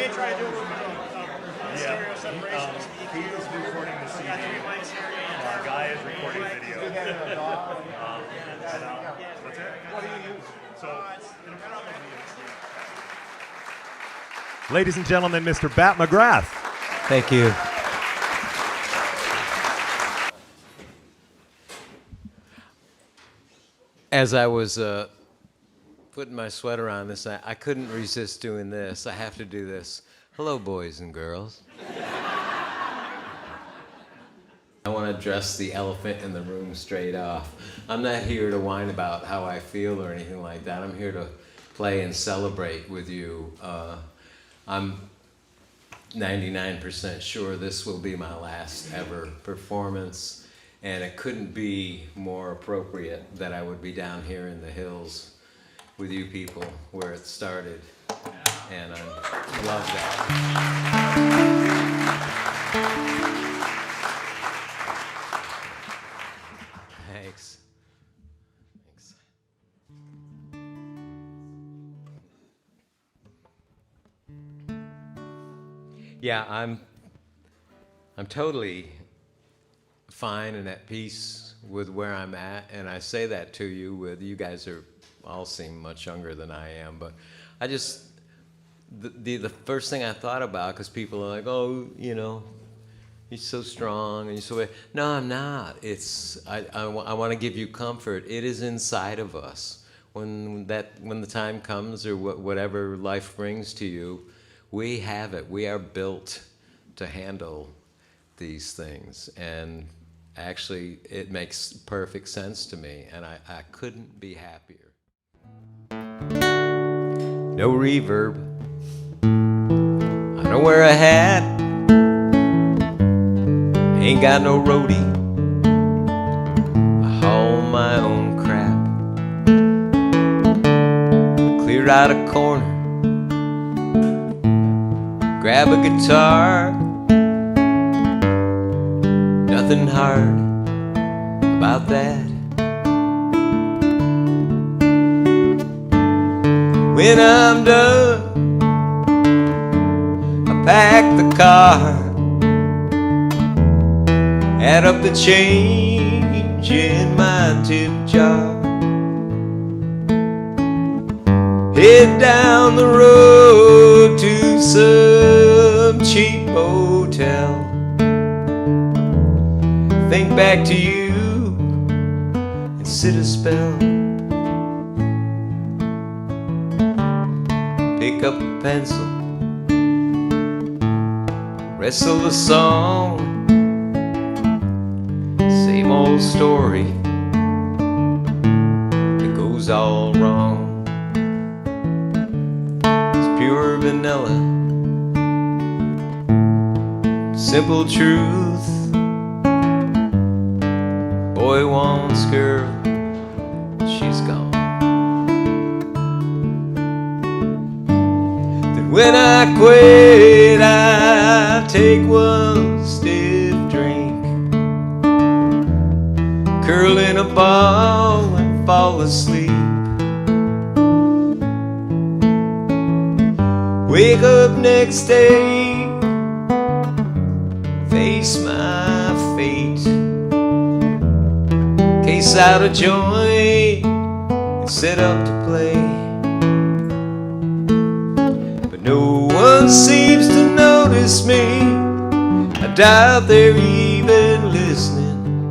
may try to do a little bit of stereo separation. He is recording the CD. Guy is recording video. That's it. What do you use? So, ladies and gentlemen, Mr. Bat McGrath. Thank you. As I was putting my sweater on this, I couldn't resist doing this. I have to do this. Hello, boys and girls. I want to address the elephant in the room straight off. I'm not here to whine about how I feel or anything like that. I'm here to play and celebrate with you. I'm 99% sure this will be my last ever performance, and it couldn't be more appropriate that I would be down here in the hills with you people where it started, and I love that. Thanks. Thanks. Yeah, I'm totally fine and at peace with where I'm at, and I say that to you with, you guys all seem much younger than I am, but I just, the first thing I thought about, because people are like, oh, you know, you're so strong and you're so, no, I'm not. I want to give you comfort. It is inside of us. When the time comes, or whatever life brings to you, we have it. We are built to handle these things, and actually it makes perfect sense to me, and I couldn't be happier. No reverb. I don't wear a hat. Ain't got no roadie. I haul my own crap. Clear out a corner. Grab a guitar. Nothing hard about that. When I'm done, I pack the car, add up the change in my tip jar, head down the road to some cheap hotel. Think back to you and sit a spell. Pick up a pencil, wrestle a song. Same old story that goes all wrong. It's pure vanilla, simple truth. Boy wants girl, she's gone. Then when I quit, I take one stiff drink, curl in a ball and fall asleep. Wake up next day, face my fate, case out a joint and set up to play. But no one seems to notice me. I doubt they're even listening.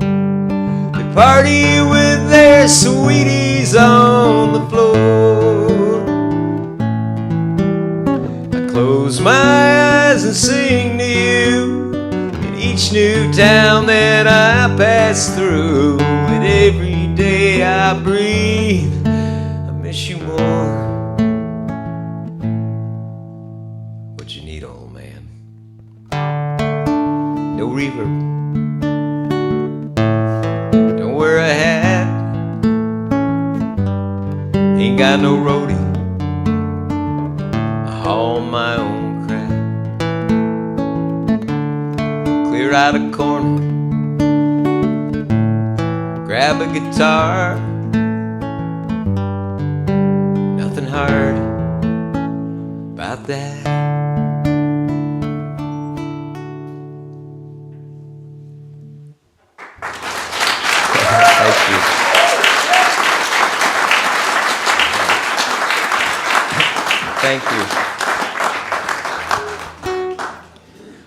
They party with their sweeties on the floor. I close my eyes and sing to you in each new town that I pass through. And every day I breathe, I miss you more. What you need, old man? No reverb. Don't wear a hat. Ain't got no roadie. I haul my own crap. Clear out a corner. Grab a guitar. Nothing hard about that. Thank you.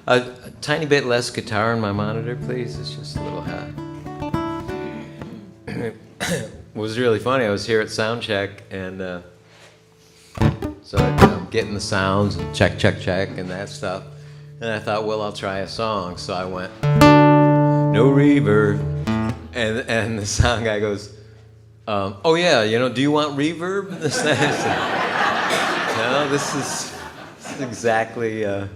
A tiny bit less guitar on my monitor, please. It's just a little high. It was really funny. I was here at sound check, and so I'm getting the sounds and check, and that stuff. And I thought, well, I'll try a song. So I went, no reverb. And the sound guy goes, oh yeah, do you want reverb? No, this is exactly, I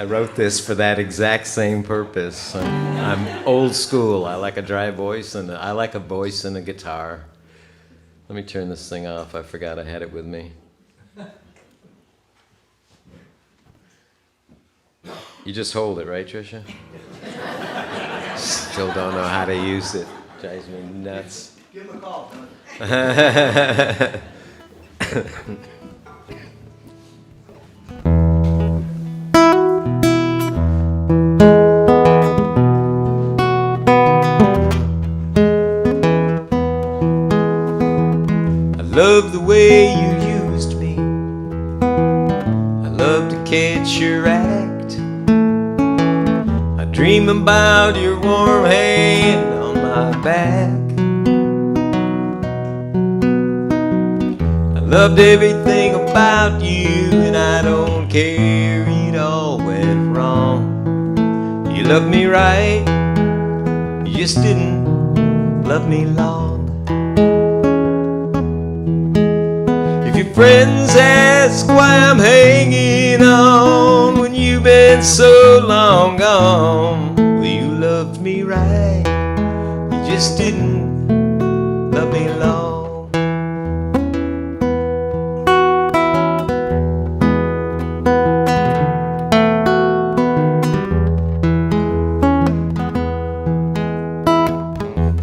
wrote this for that exact same purpose. I'm old school. I like a dry voice, and I like a voice and a guitar. Let me turn this thing off. I forgot I had it with me. You just hold it, right, Tricia? Still don't know how to use it. Drives me nuts. Give him a call. I love the way you used me. I love to catch your act. I dream about your warm hand on my back. I loved everything about you, and I don't care it all went wrong. You loved me right, you just didn't love me long. If your friends ask why I'm hanging on when you've been so long gone, well, you loved me right, you just didn't love me long.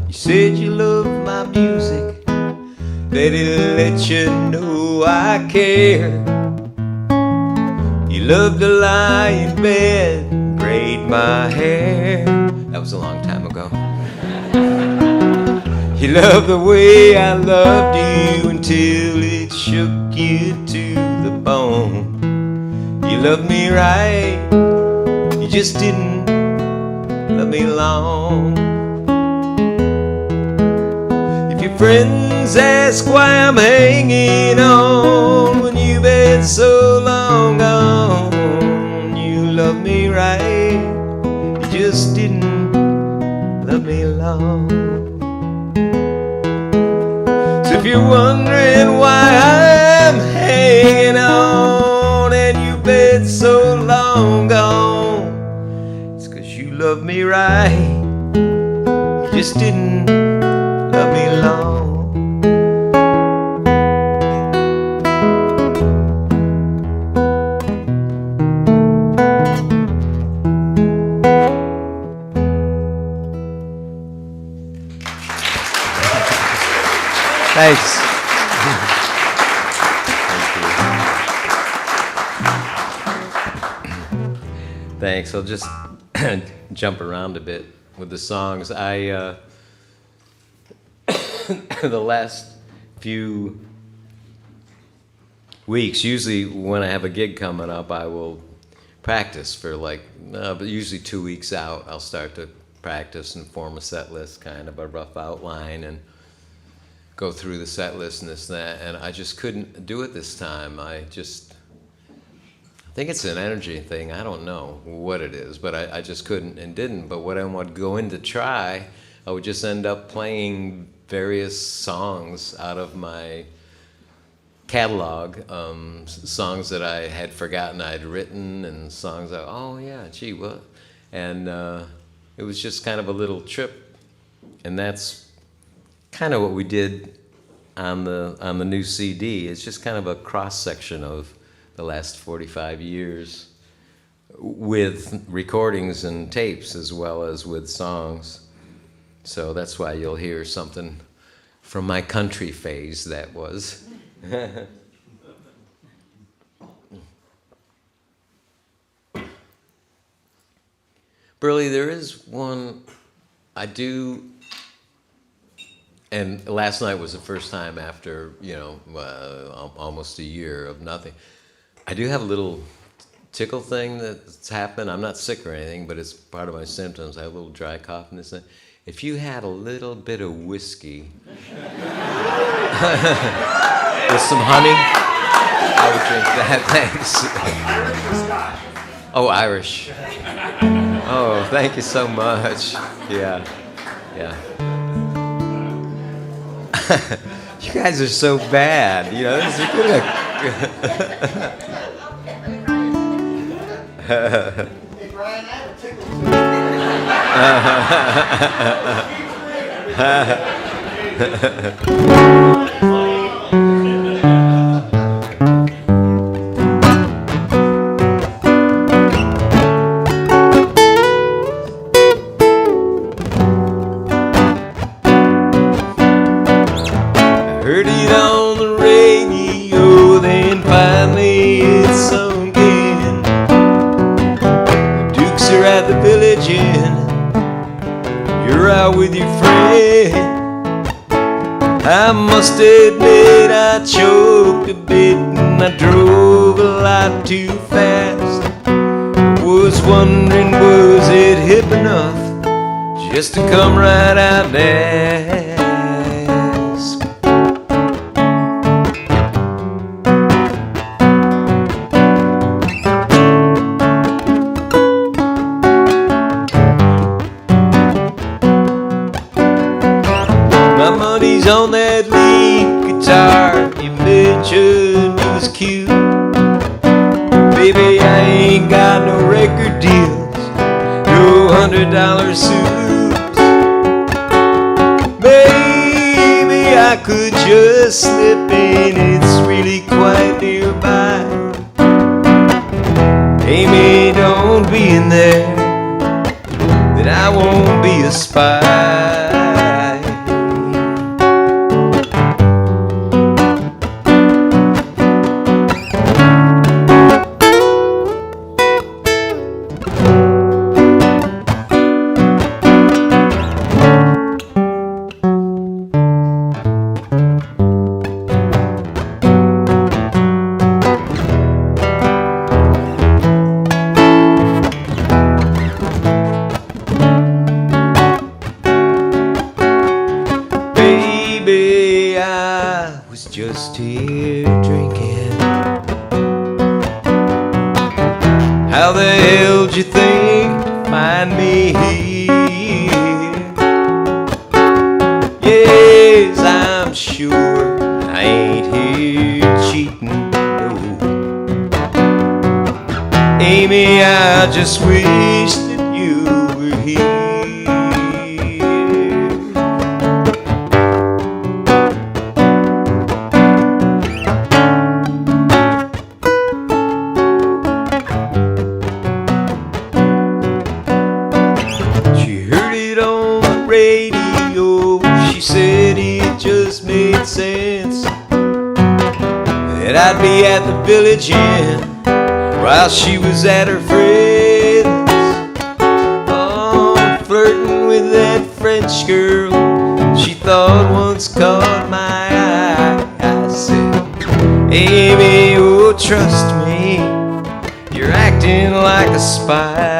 You said you loved my music, that it'll let you know I care. You loved to lie in bed and braid my hair. That was a long time ago. You loved the way I loved you until it shook you to the bone. You loved me right, you just didn't love me long. If your friends ask why I'm hanging on when you've been so long gone, you loved me right, you just didn't love me long. So if you're wondering why I'm hanging on and you've been so long gone, it's 'cause you loved me right, you just didn't love me long. Thanks. Thanks. I'll just jump around a bit with the songs. The last few weeks, usually when I have a gig coming up, I will practice for but usually 2 weeks out, I'll start to practice and form a set list, kind of a rough outline, and go through the set list and this and that, and I just couldn't do it this time. I think it's an energy thing. I don't know what it is, but I just couldn't and didn't. But when I would go in to try, I would just end up playing various songs out of my catalog, songs that I had forgotten I'd written, and songs that, oh yeah, gee, what? And it was just kind of a little trip, and that's kind of what we did on the new CD. It's just kind of a cross section of the last 45 years with recordings and tapes as well as with songs. So that's why you'll hear something from my country phase that was. Burley, there is one I do and last night was the first time after, almost a year of nothing. I do have a little tickle thing that's happened. I'm not sick or anything, but it's part of my symptoms. I have a little dry cough and this thing. If you had a little bit of whiskey with some honey, I would drink that. Thanks. Oh, Irish. Oh, thank you so much. Yeah. You guys are so bad. This is good. Hey, Brian, I have a tickle Heard it on the radio, then finally it sunk in. The Dukes are at the Village Inn. You're out with your friend. I must admit I choked a bit and I drove a lot too fast. I was wondering, was it hip enough just to come right out and ask? My money's on that lead guitar you mentioned it was cute. Baby, I ain't got no record deals, no $100 suits. Maybe I could just slip in, it's really quite nearby. Amy, don't be in there, that I won't be a spy. Just here drinking. How the hell d'you think to find me here? Yes, I'm sure I ain't here cheating, no. Amy, I just wish that you were here. Sense that I'd be at the Village Inn while she was at her friends, oh, flirting with that French girl she thought once caught my eye. I said, Amy, oh, trust me, you're acting like a spy.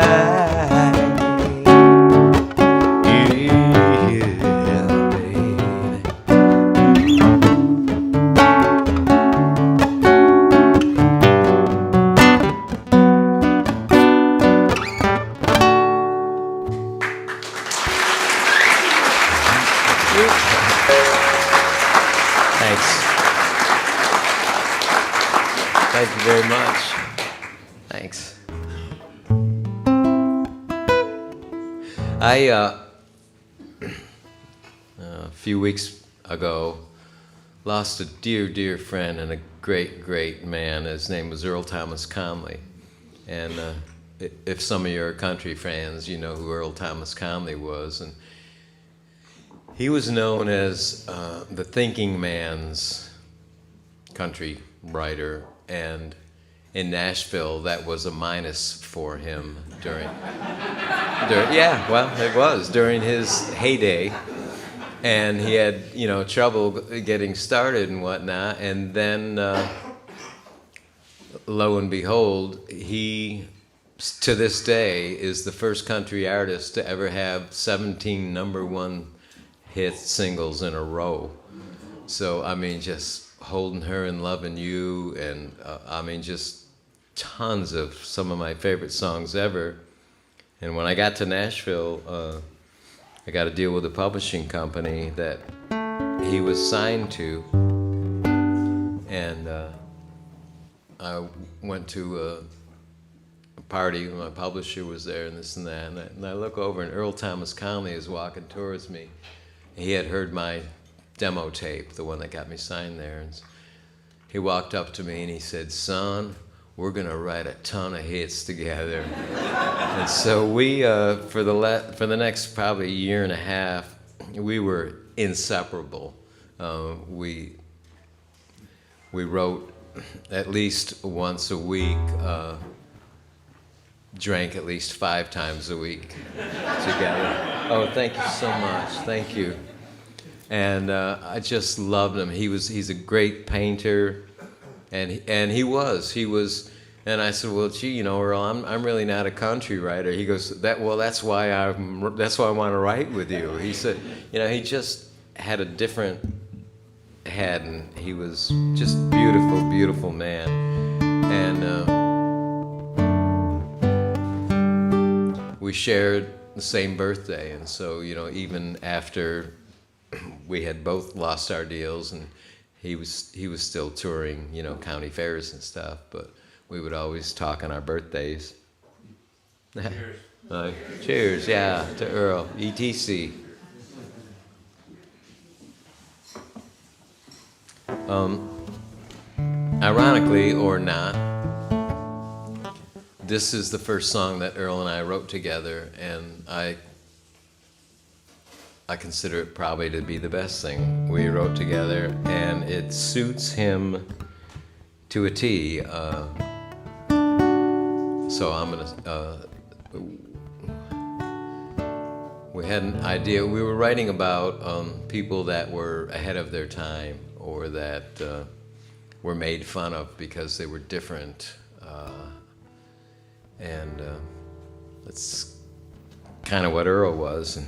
Thanks. Thank you very much. Thanks. A few weeks ago, lost a dear, dear friend and a great, great man. His name was Earl Thomas Conley. And if some of your country fans, you know who Earl Thomas Conley was. And he was known as the thinking man's country writer, and in Nashville, that was a minus for him during yeah, well, it was during his heyday. and he had, you know, trouble getting started and whatnot. And then, lo and behold, he, to this day, is the first country artist to ever have 17 #1 hit singles in a row. So, I mean, just Holding Her and Loving You, and I mean, just tons of some of my favorite songs ever. And when I got to Nashville, I got to deal with a publishing company that he was signed to, and I went to a party, my publisher was there and this and that, and I look over and Earl Thomas Conley is walking towards me. He had heard my demo tape, the one that got me signed there, and he walked up to me and he said, "Son, we're gonna write a ton of hits together." And so we, for the next probably year and a half, we were inseparable. We wrote at least once a week, drank at least 5 times a week together. Oh, thank you so much. Thank you. And I just loved him. He's a great painter, and he was. And I said, "Well, gee, you know, Earl, I'm really not a country writer." He goes, "That's why I want to write with you." He said, you know, he just had a different head, and he was just beautiful, beautiful man. And we shared the same birthday, and so, you know, even after we had both lost our deals, and he was still touring, you know, county fairs and stuff, but we would always talk on our birthdays. Cheers. Cheers, yeah, to Earl, ETC. Ironically or not, this is the first song that Earl and I wrote together, and I consider it probably to be the best thing we wrote together, and it suits him to a T. So I'm gonna. We had an idea. We were writing about people that were ahead of their time, or that were made fun of because they were different, and that's kind of what Earl was. And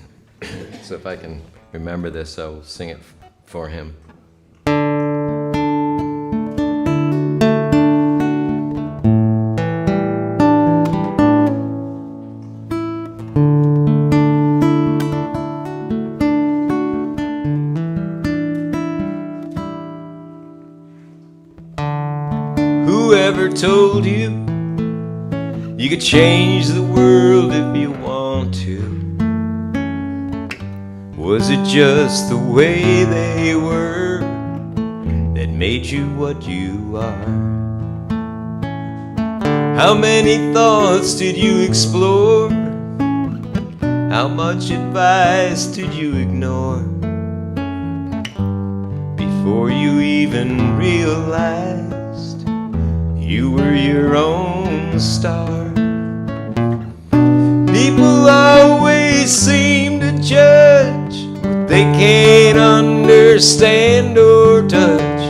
so if I can remember this, I'll sing it for him. Whoever told you you could change the world if you want to? Was it just the way they were that made you what you are? How many thoughts did you explore? How much advice did you ignore before you even realized you were your own star? People always seem to judge what they can't understand or touch.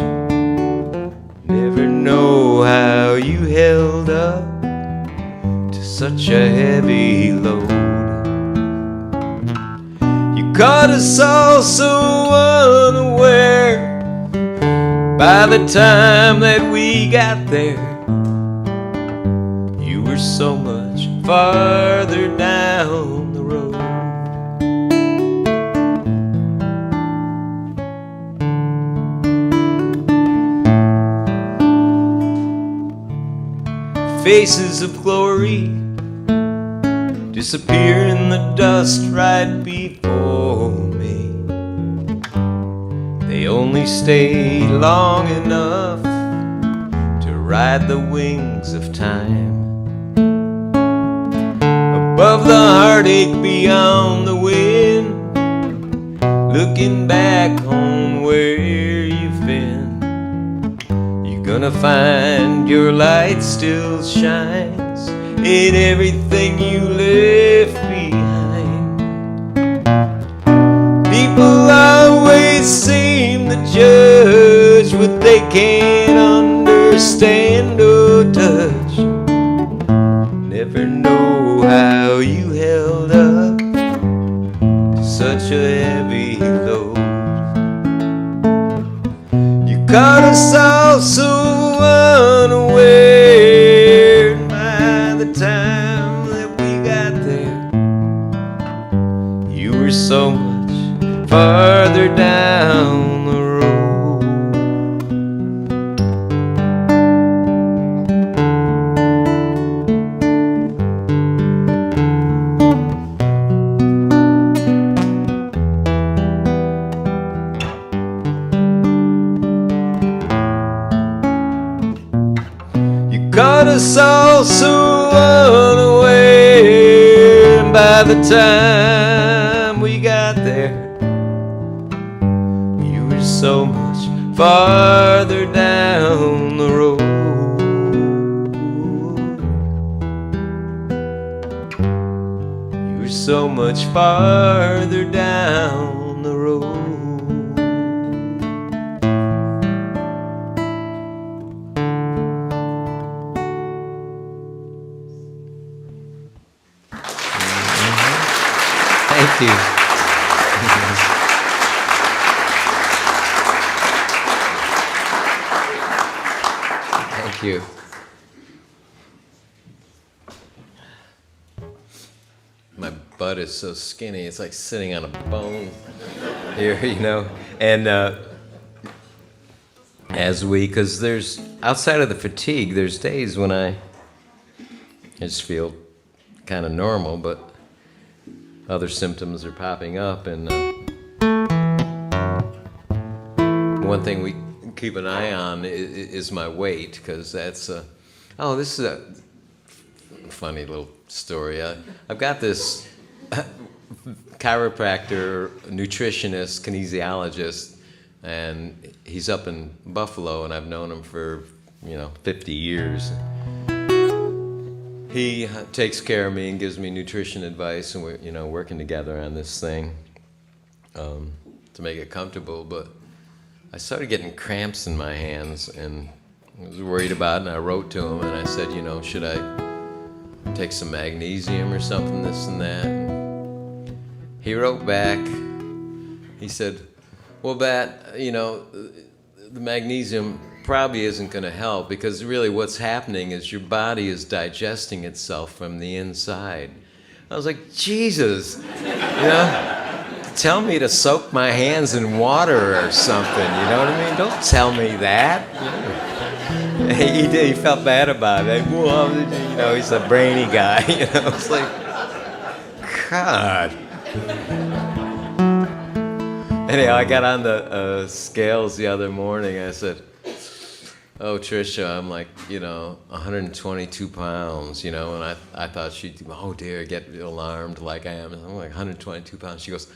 Never know how you held up to such a heavy load. You caught us all so unaware. By the time that we got there, you were so much farther down the road. Faces of glory disappear in the dust right before me. They only stayed long enough to ride the wings of time. Above the heartache, beyond the wind, looking back on where you've been, you're gonna find your light still shines in everything you left behind. People are the judge what they can't understand or touch. Never know how you held up to such a heavy load. You caught us all so unaware, and by the time that we got there, you were so much farther down the road. You caught us all so unaware, and by the time we got there, you were so much farther down the road. You were so much farther down the road. Thank you. Thank you. My butt is so skinny, it's like sitting on a bone here, you know. And because there's, outside of the fatigue, there's days when I just feel kind of normal, but other symptoms are popping up. And one thing we keep an eye on is my weight, because that's this is a funny little story. I've got this chiropractor, nutritionist, kinesiologist, and he's up in Buffalo, and I've known him for 50 years. He takes care of me and gives me nutrition advice, and we're working together on this thing to make it comfortable. But I started getting cramps in my hands, and I was worried about it, and I wrote to him, and I said, should I take some magnesium or something, this and that? And he wrote back, he said, well, Bat, the magnesium probably isn't going to help, because really what's happening is your body is digesting itself from the inside. I was like, Jesus, tell me to soak my hands in water or something, you know what I mean? Don't tell me that. He did. He felt bad about it. Well, he's a brainy guy, It's like, God. Anyhow, I got on the scales the other morning. I said, oh, Tricia, I'm like, 122 pounds, and I thought she'd, oh dear, get alarmed like I am. I'm like 122 pounds. She goes,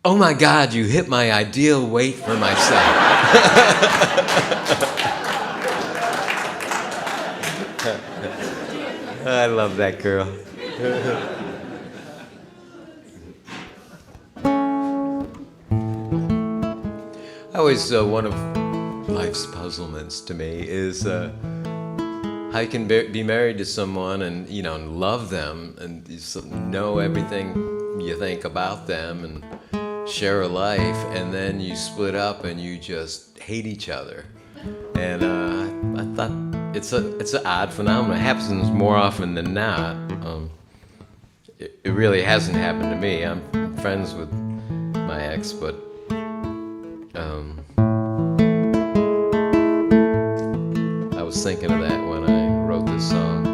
oh my God, you hit my ideal weight for myself. I love that girl. I always, one of life's puzzlements to me is how you can be married to someone and and love them and know everything you think about them and share a life, and then you split up and you just hate each other. And I thought it's an odd phenomenon. It happens more often than not. It really hasn't happened to me. I'm friends with my ex, but I was thinking of that when I wrote this song.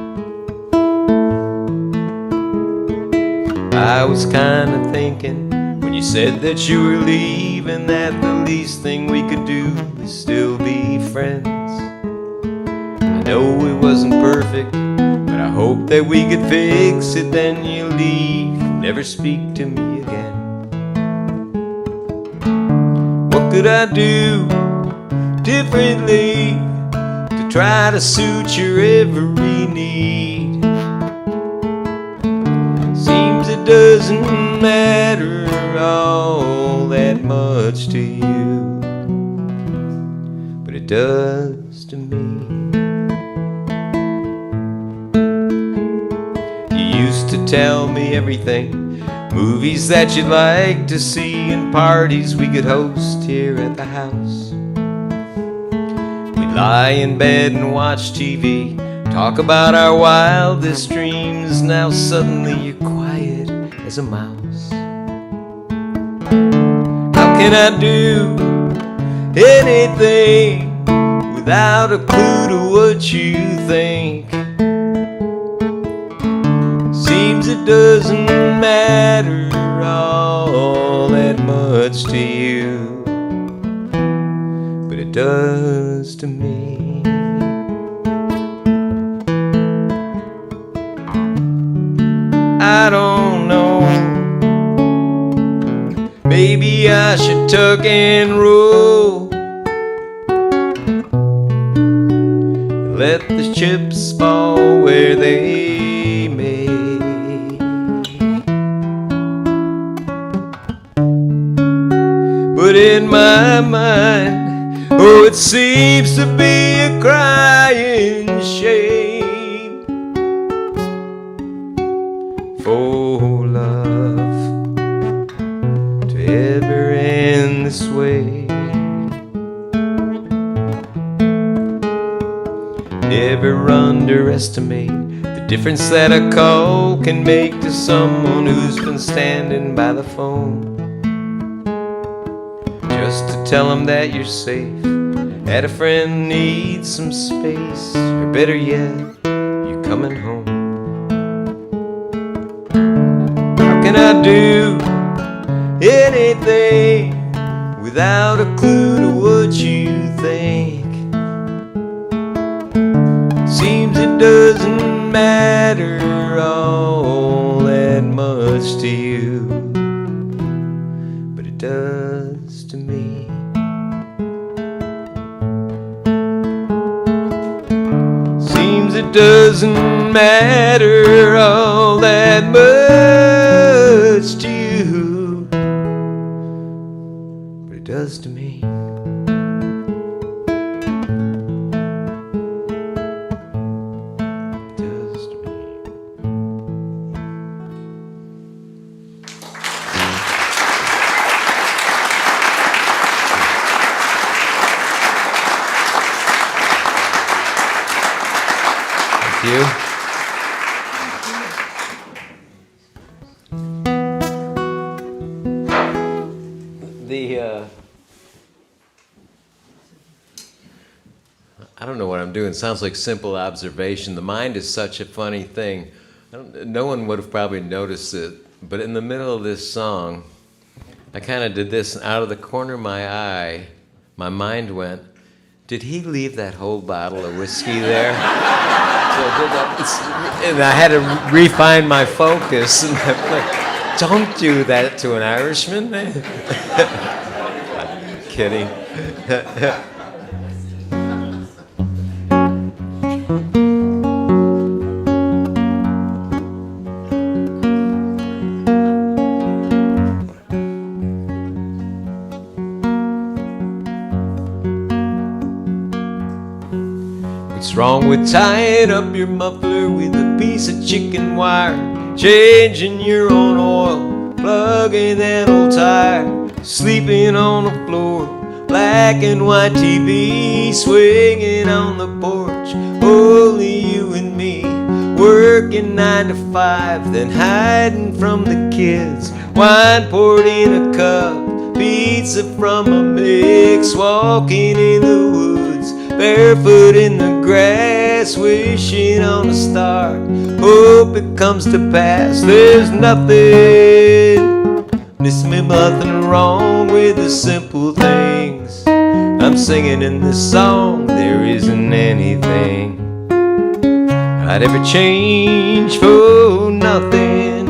I was kind of thinking when you said that you were leaving that the least thing we could do is still be friends. I know it wasn't perfect, but I hope that we could fix it. Then you leave, never speak to me again. What could I do differently to try to suit your every need? Seems it doesn't matter all that much to you. it does to me. You used to tell me everything, movies that you'd like to see and parties we could host here at the house. We'd lie in bed and watch TV, talk about our wildest dreams. Now suddenly you're quiet as a mouse. How can I do anything without a clue to what you think? Seems it doesn't matter all that much to you, but it does to me. I don't know, maybe I should tuck and roll, let the chips fall where they may. But in my mind, oh, it seems to be a crying shame for love to ever end this way. Never underestimate the difference that a call can make to someone who's been standing by the phone, just to tell them that you're safe, that a friend needs some space, or better yet, you're coming home. How can I do anything without a clue to what you think? Seems it doesn't matter all that much to you, but it does to me. Seems it doesn't matter all that much to you, but it does to me. It does to me. Thank you. I don't know what I'm doing. It sounds like simple observation. The mind is such a funny thing. No one would have probably noticed it, but in the middle of this song, I kind of did this, and out of the corner of my eye, my mind went, did he leave that whole bottle of whiskey there? So I did that. And I had to refine my focus. And I'm like, don't do that to an Irishman, man. Kidding. What's wrong with tying up your muffler with a piece of chicken wire, changing your own oil, plugging that old tire, sleeping on the floor, black and white TV, swinging on the porch, only you and me, working 9 to 5, then hiding from the kids, wine poured in a cup, pizza from a mix, walking in the woods, barefoot in the grass, wishing on a star, hope it comes to pass. There's nothing wrong with the simple things I'm singing in this song. There isn't anything I'd ever change for nothing.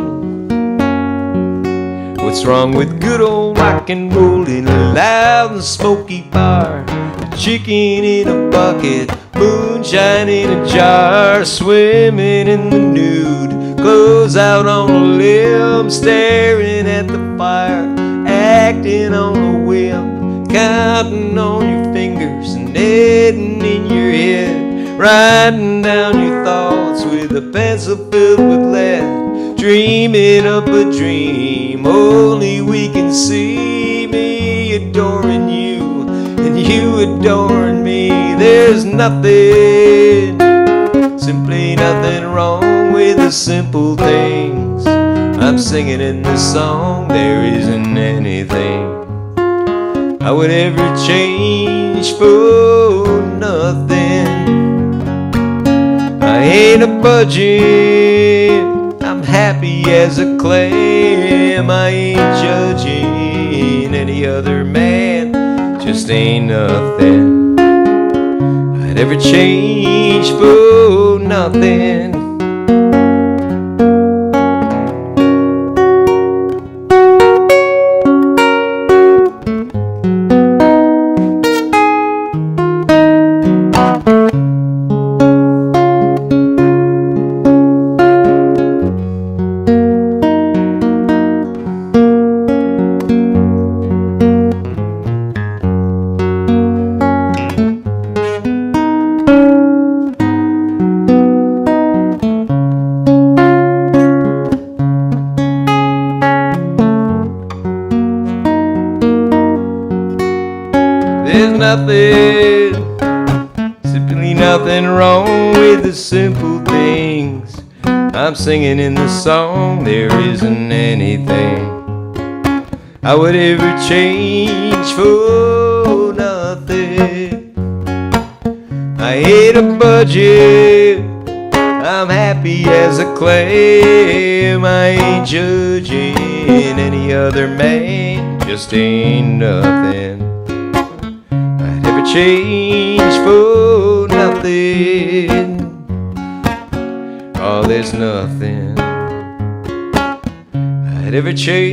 What's wrong with good old rock and roll in a loud and smoky bar? Chicken in a bucket, moonshine in a jar, swimming in the nude, clothes out on a limb, staring at the fire, acting on a whim, counting on your fingers and getting in your head, writing down your thoughts with a pencil filled with lead, dreaming up a dream only we can see. Me adoring you and you adoring me. There's nothing, simply nothing wrong with the simple things I'm singing in this song. There isn't anything I would ever change for nothing. I ain't a budget, I'm happy as a clam. I ain't judging any other man, just ain't nothing I'd ever change for nothing. There's nothing, simply nothing wrong with the simple things I'm singing in the song. There isn't anything I would ever change for nothing. I ain't a budget, I'm happy as a clam. I ain't judging any other man, just ain't nothing change for nothing. Oh, there's nothing I'd ever change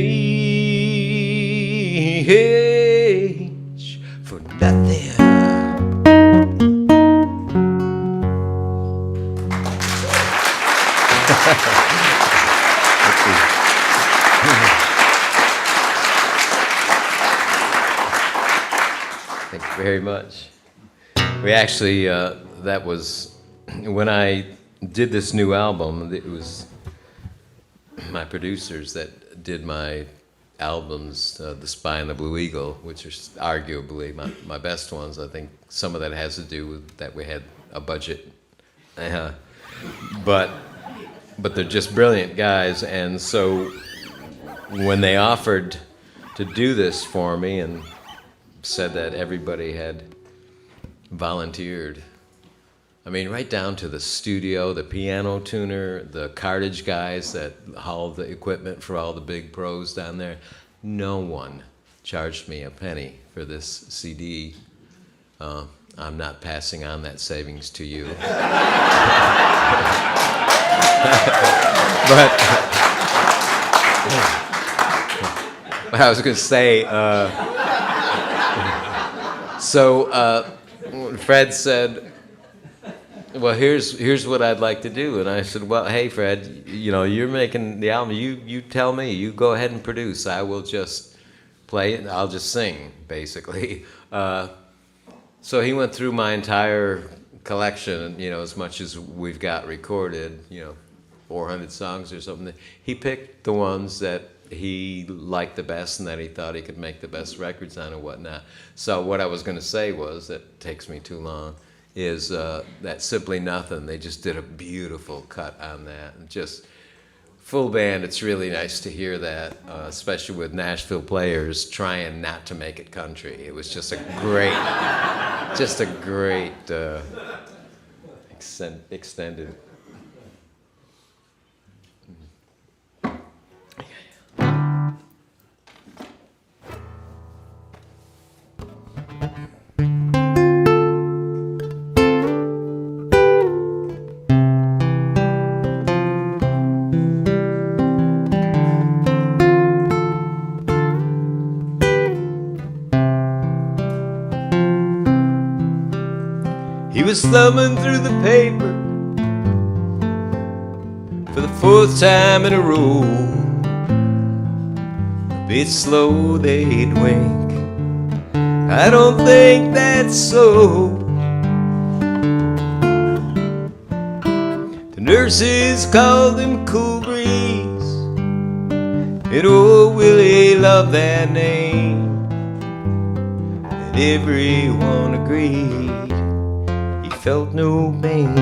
for nothing. Thank you very much. We actually, that was, when I did this new album, it was my producers that did my albums, The Spy and the Blue Eagle, which are arguably my best ones. I think some of that has to do with that we had a budget. But they're just brilliant guys, and so when they offered to do this for me and said that everybody had volunteered, I mean, right down to the studio, the piano tuner, the cartage guys that hauled the equipment for all the big pros down there, no one charged me a penny for this CD. I'm not passing on that savings to you. But I was going to say, Fred said, well, here's what I'd like to do. And I said, well, hey, Fred, you know, you're making the album. You tell me. You go ahead and produce. I will just play it. I'll just sing, basically. So he went through my entire collection, you know, as much as we've got recorded, you know, 400 songs or something. He picked the ones that he liked the best and that he thought he could make the best records on and whatnot. So what I was going to say was, that takes me too long, is that Simply Nothing, they just did a beautiful cut on that. And just full band, it's really nice to hear that, especially with Nashville players trying not to make it country. It was just a great, extended. He was thumbing through the paper for the 4th time in a row. A bit slow, they'd wink. I don't think that's so. nurses called him Cool Breeze, and old Willie loved that name. And everyone agreed he felt no pain.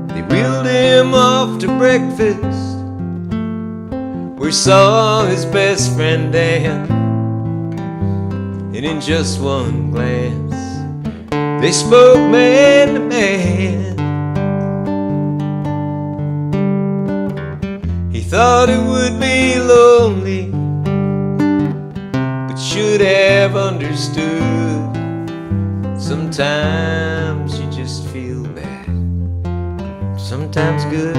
They wheeled him off to breakfast, where he saw his best friend Dan. And in just one glance, they spoke man to man. He thought it would be lonely, but should have understood. Sometimes you just feel bad, sometimes good.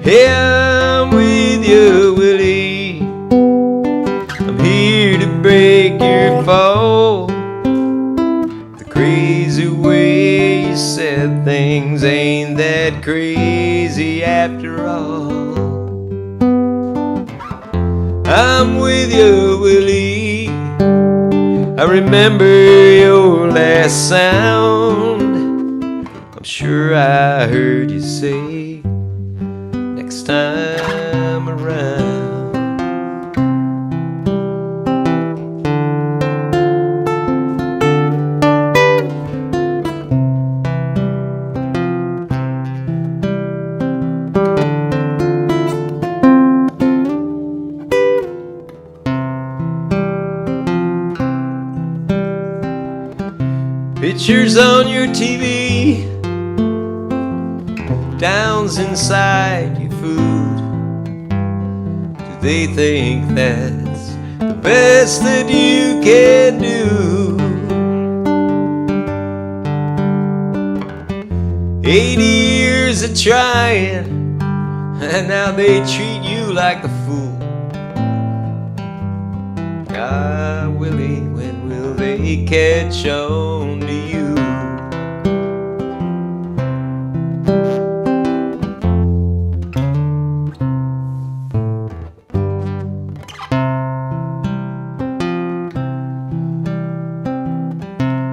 Hey, I'm with you, Willie. I'm here to break your fall. The crazy way you said things ain't that crazy after all. I'm with you, Willie. I remember your last sound. I'm sure I heard you say, next time around. Pictures on your TV, downs inside your food. Do they think that's the best that you can do? 80 years of trying, and now they treat you like a fool. Ah, Willie, when will they catch on to you?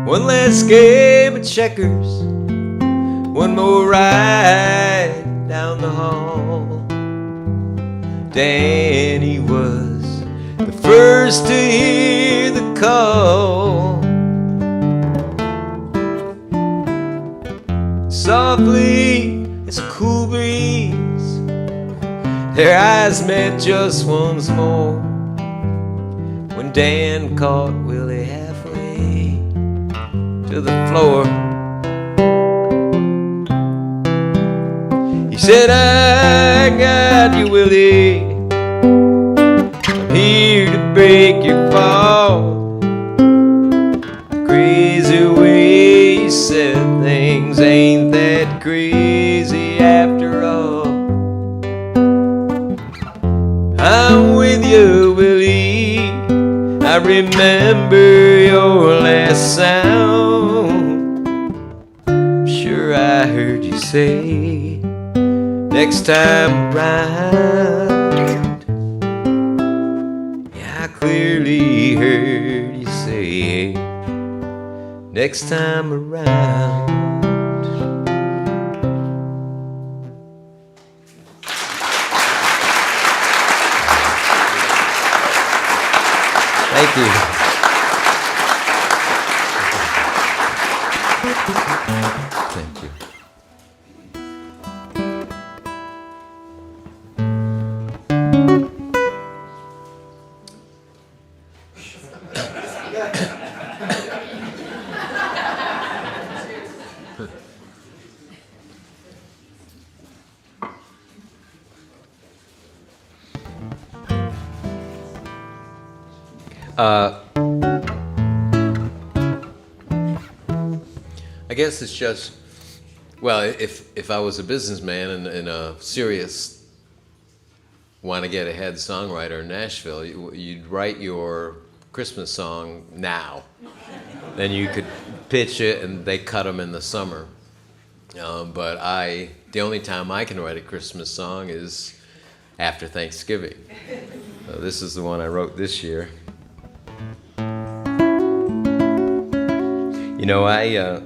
One last game of checkers, one more ride down the hall. Danny was the first to hear the call. Softly as a cool breeze, their eyes met just once more, when Dan caught Willie halfway to the floor. He said, I got you, Willie. I'm here to break your fall. The crazy way you said things ain't that crazy after all. I'm with you, Willie. I remember your last sound. I'm sure I heard you say, next time around. Yeah, I clearly heard you say, next time around. Thank you. Thank you. I guess it's just, well, if I was a businessman and a serious want to get ahead songwriter in Nashville, you'd write your Christmas song now. Then you could pitch it and they cut them in the summer. But the only time I can write a Christmas song is after Thanksgiving. So this is the one I wrote this year. You know, I've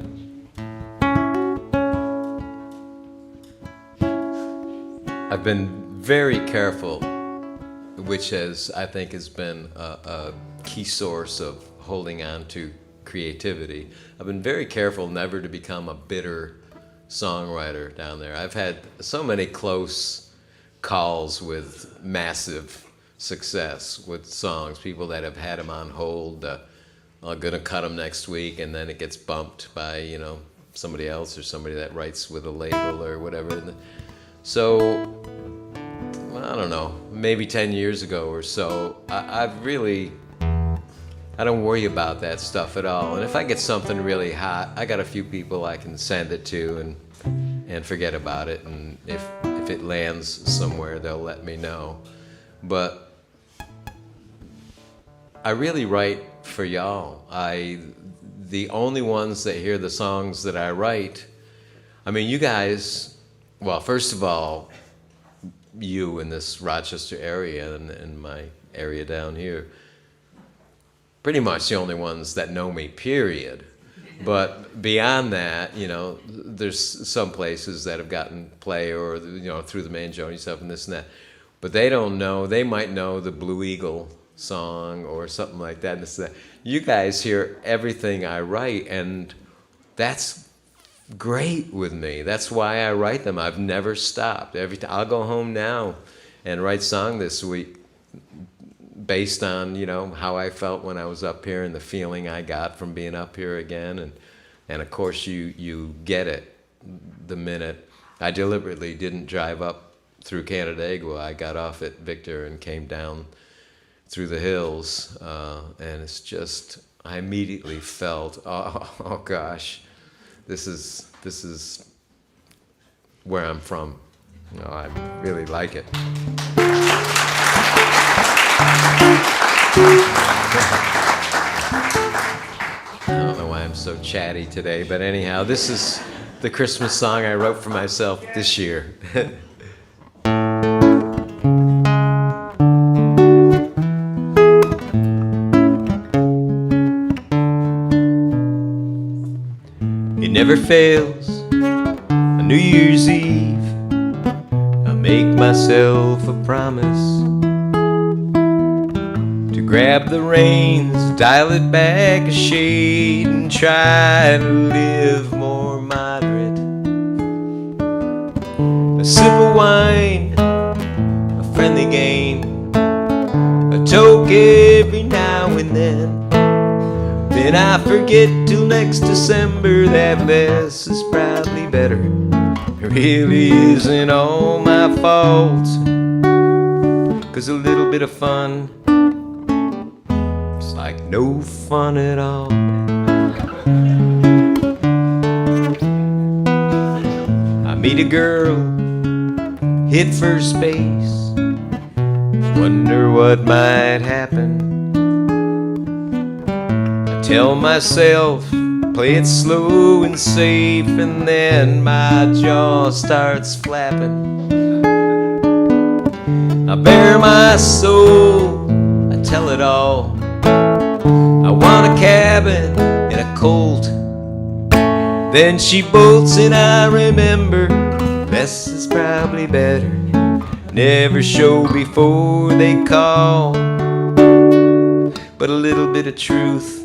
been very careful, which I think has been a key source of holding on to creativity. I've been very careful never to become a bitter songwriter down there. I've had so many close calls with massive success with songs, people that have had them on hold, I'm gonna cut them next week, and then it gets bumped by, somebody else or somebody that writes with a label or whatever. So, I don't know, maybe 10 years ago or so, I don't worry about that stuff at all. And if I get something really hot, I got a few people I can send it to and forget about it. And if it lands somewhere, they'll let me know. But I really write for y'all. The only ones that hear the songs that I write, I mean, you guys, well, first of all, you in this Rochester area and in my area down here, pretty much the only ones that know me, period. But beyond that, there's some places that have gotten play or, through the main Joni stuff and this and that. But they don't know, they might know the Blue Eagle song or something like that. And this and that. You guys hear everything I write, and that's great with me. That's why I write them. I've never stopped. Every time I'll go home now and write song this week based on how I felt when I was up here and the feeling I got from being up here again, and of course you get it the minute. I deliberately didn't drive up through Canadaigua. I got off at Victor and came down through the hills, and it's just I immediately felt oh gosh, this is where I'm from. I really like it. I don't know why I'm so chatty today, but anyhow, this is the Christmas song I wrote for myself this year. It never fails on New Year's Eve, I make myself a promise to grab the reins, dial it back a shade, and try to live more moderate. A sip of wine, a friendly game, a toke every now and then. Then I forget till next December that less is probably better. It really isn't all my fault, 'cause a little bit of fun, it's like no fun at all. I meet a girl, hit first base, wonder what might happen. Tell myself, play it slow and safe, and then my jaw starts flapping. I bare my soul, I tell it all. I want a cabin and a Colt. Then she bolts and I remember, less is probably better. Never show before they call, but a little bit of truth,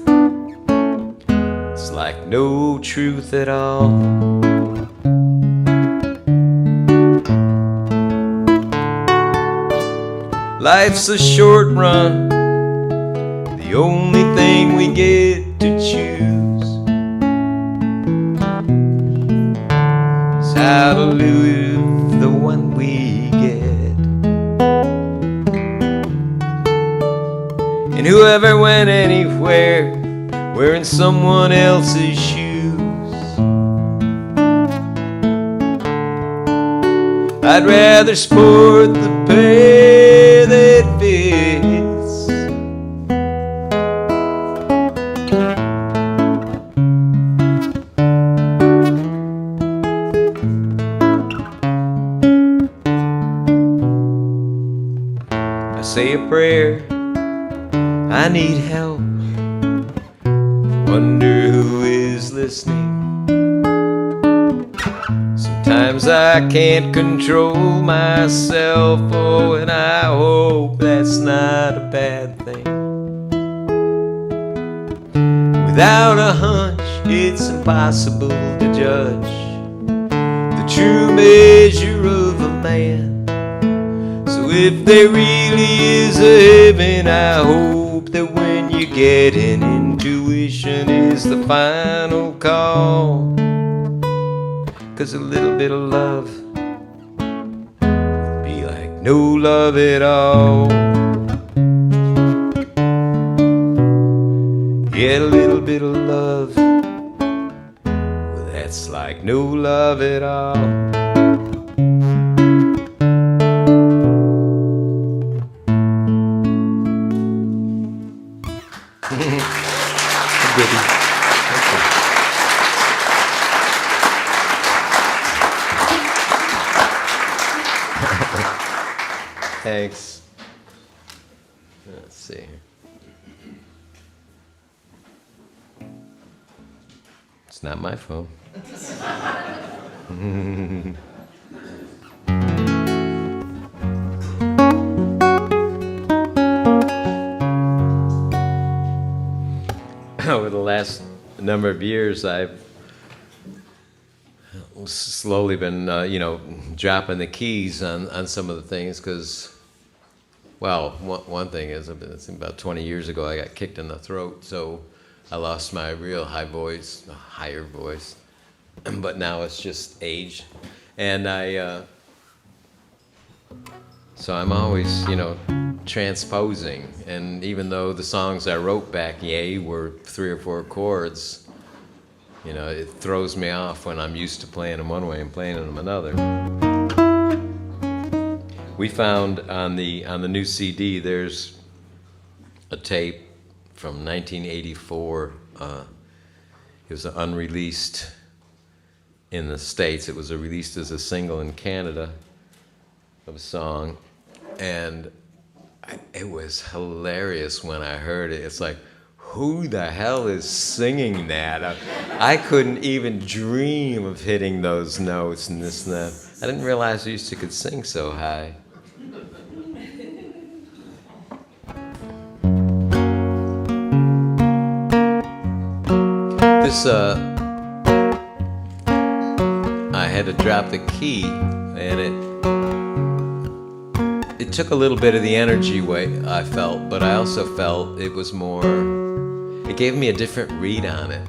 like no truth at all. Life's a short run, the only thing we get to choose is how to live the one we get. And whoever went anywhere wearing someone else's shoes, I'd rather sport the pair that fits. say a prayer. I need help. Wonder who is listening. Sometimes I can't control myself, oh, and I hope that's not a bad thing. Without a hunch, it's impossible to judge the true measure of a man. So if there really is a heaven, I hope that when you get in, intuition is the final call. 'Cause a little bit of love would be like no love at all. Yeah, a little bit of love, well, that's like no love at all. Thanks. Let's see. It's not my phone. Over the last number of years, I've slowly been, dropping the keys on some of the things because, well, one thing is, about 20 years ago, I got kicked in the throat, so I lost my real higher voice, but now it's just age, and so I'm always, transposing, and even though the songs I wrote back, were 3 or 4 chords, it throws me off when I'm used to playing them one way and playing them another. We found on the new CD, there's a tape from 1984. It was unreleased in the States. It was released as a single in Canada of a song, and it was hilarious when I heard it. It's like, who the hell is singing that? I couldn't even dream of hitting those notes and this and that. I didn't realize I used to could sing so high. This, I had to drop the key, and it took a little bit of the energy away, I felt, but I also felt it was more, it gave me a different read on it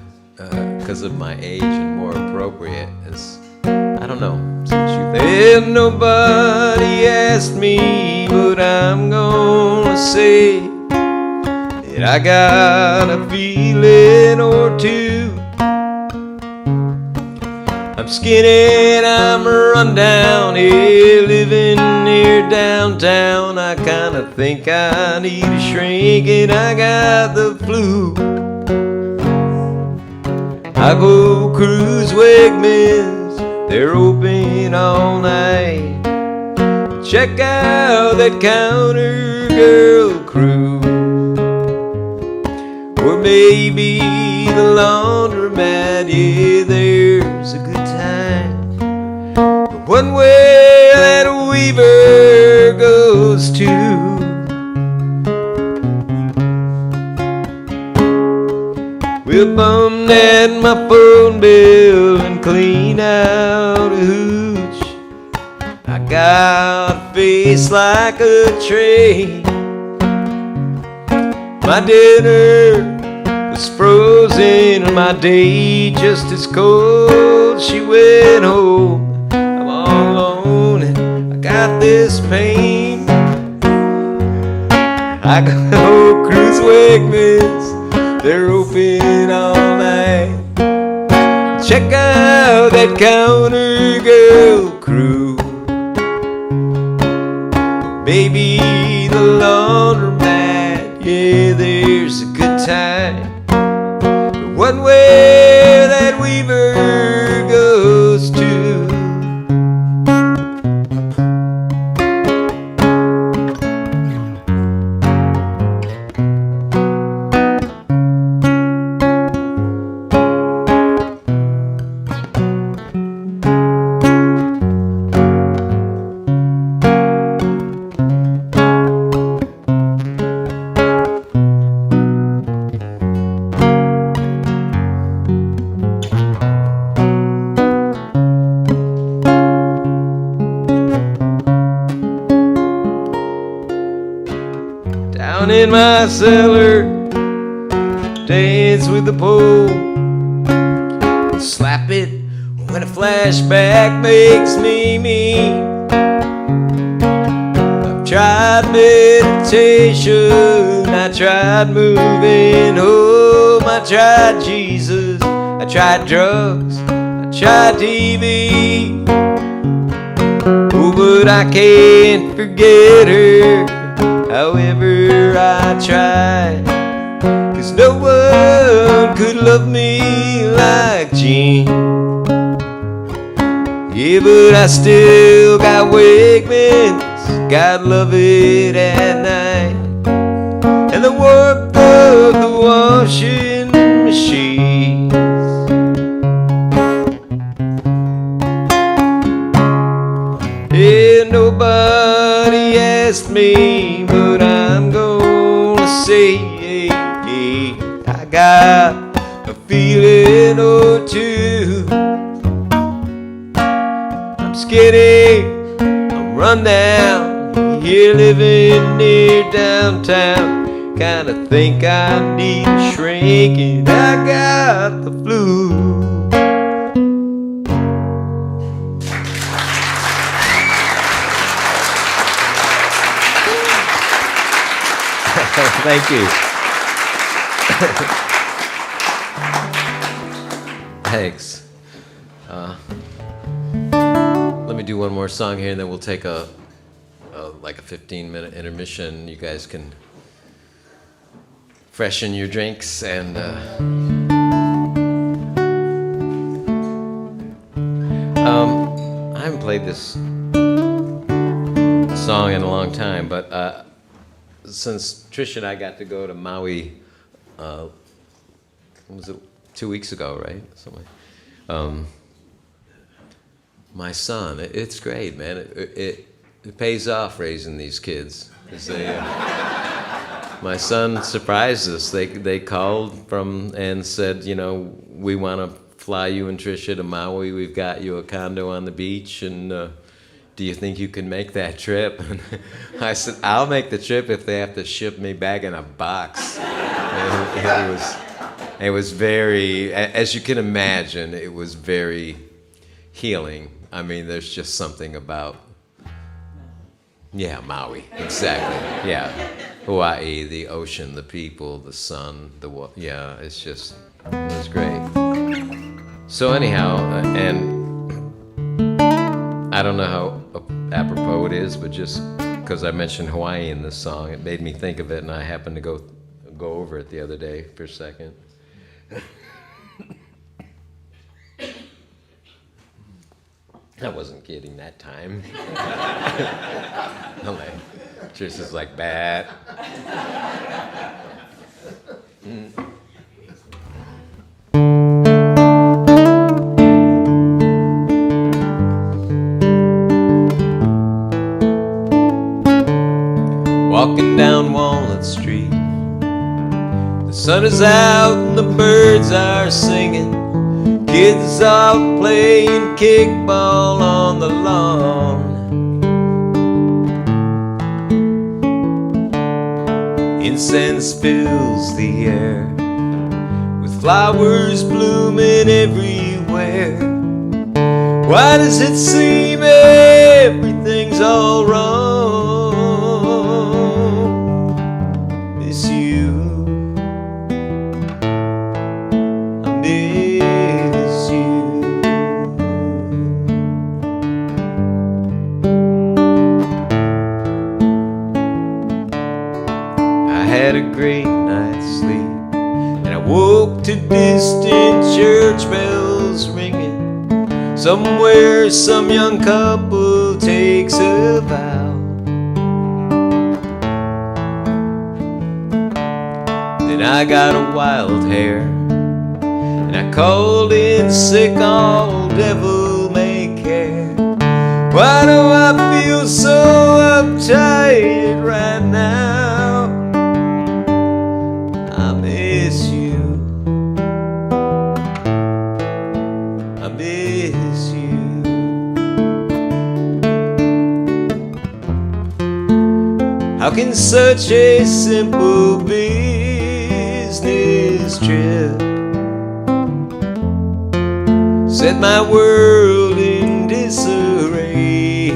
because of my age and more appropriate. I don't know. Since nobody asked me, but I'm gonna say that I got a feeling or two. I'm skinny and I'm run down here, living near downtown. I kinda think I need a shrink and I got the flu. I go cruise Wegmans, they're open all night. Check out that counter girl crew. Or maybe the laundromat, yeah, there's a good time. But one way that Weaver goes to. We'll bum at my phone bill and clean out a hooch. I got a face like a tray. My dinner was frozen and my day just as cold. She went home, I'm all alone and I got this pain. I go cruise Wegmans, they're open all night. Check out that counter girl crew. Baby, the laundromat, yeah, there's a good time. But one way that Weaver goes to. down in my cellar, dance with the pole, slap it when a flashback makes me mean. I've tried meditation, I tried moving home, I tried Jesus, I tried drugs, I tried TV. Oh, but I can't forget her, however I try. 'Cause no one could love me like Jean. Yeah, but I still got Wegmans, God love it at night, and the warmth of the washing machines. Yeah, nobody asked me, but I'm gonna say I got a feeling or two. I'm skinny, I'm run down, here living near downtown. Kinda think I need shrinking, I got the flu. Thank you. Thanks. Let me do one more song here, and then we'll take like a 15-minute intermission. You guys can freshen your drinks, and I haven't played this song in a long time, but since Trish and I got to go to Maui, what was it, 2 weeks ago, right? Something. My son, it's great, man. It pays off raising these kids. My son surprised us. They called from and said, you know, we want to fly you and Tricia to Maui. We've got you a condo on the beach, and do you think you can make that trip? And I said, I'll make the trip if they have to ship me back in a box. It was very, as you can imagine, it was very healing. I mean, there's just something about, yeah, Maui, exactly, yeah. Hawaii, the ocean, the people, the sun, yeah, it's just, it was great. So anyhow, and I don't know how apropos it is, but just because I mentioned Hawaii in this song, it made me think of it, and I happened to go over it the other day for a second. I wasn't kidding that time. I'm like, Trish is like, Bat. Walking down Walnut Street, the sun is out and the birds are singing. Kids out playing kickball on the lawn. Incense fills the air with flowers blooming everywhere. Why does it seem everything's all wrong? Miss you, I miss you. I had a great night's sleep, and I woke to distant church bells ringing. Somewhere some young couple takes a vow. Then I got a wild hair, and I called in sick, all devil may care. Why do I feel so uptight right now? I miss you, I miss you. How How can such a simple business trip set my world in disarray?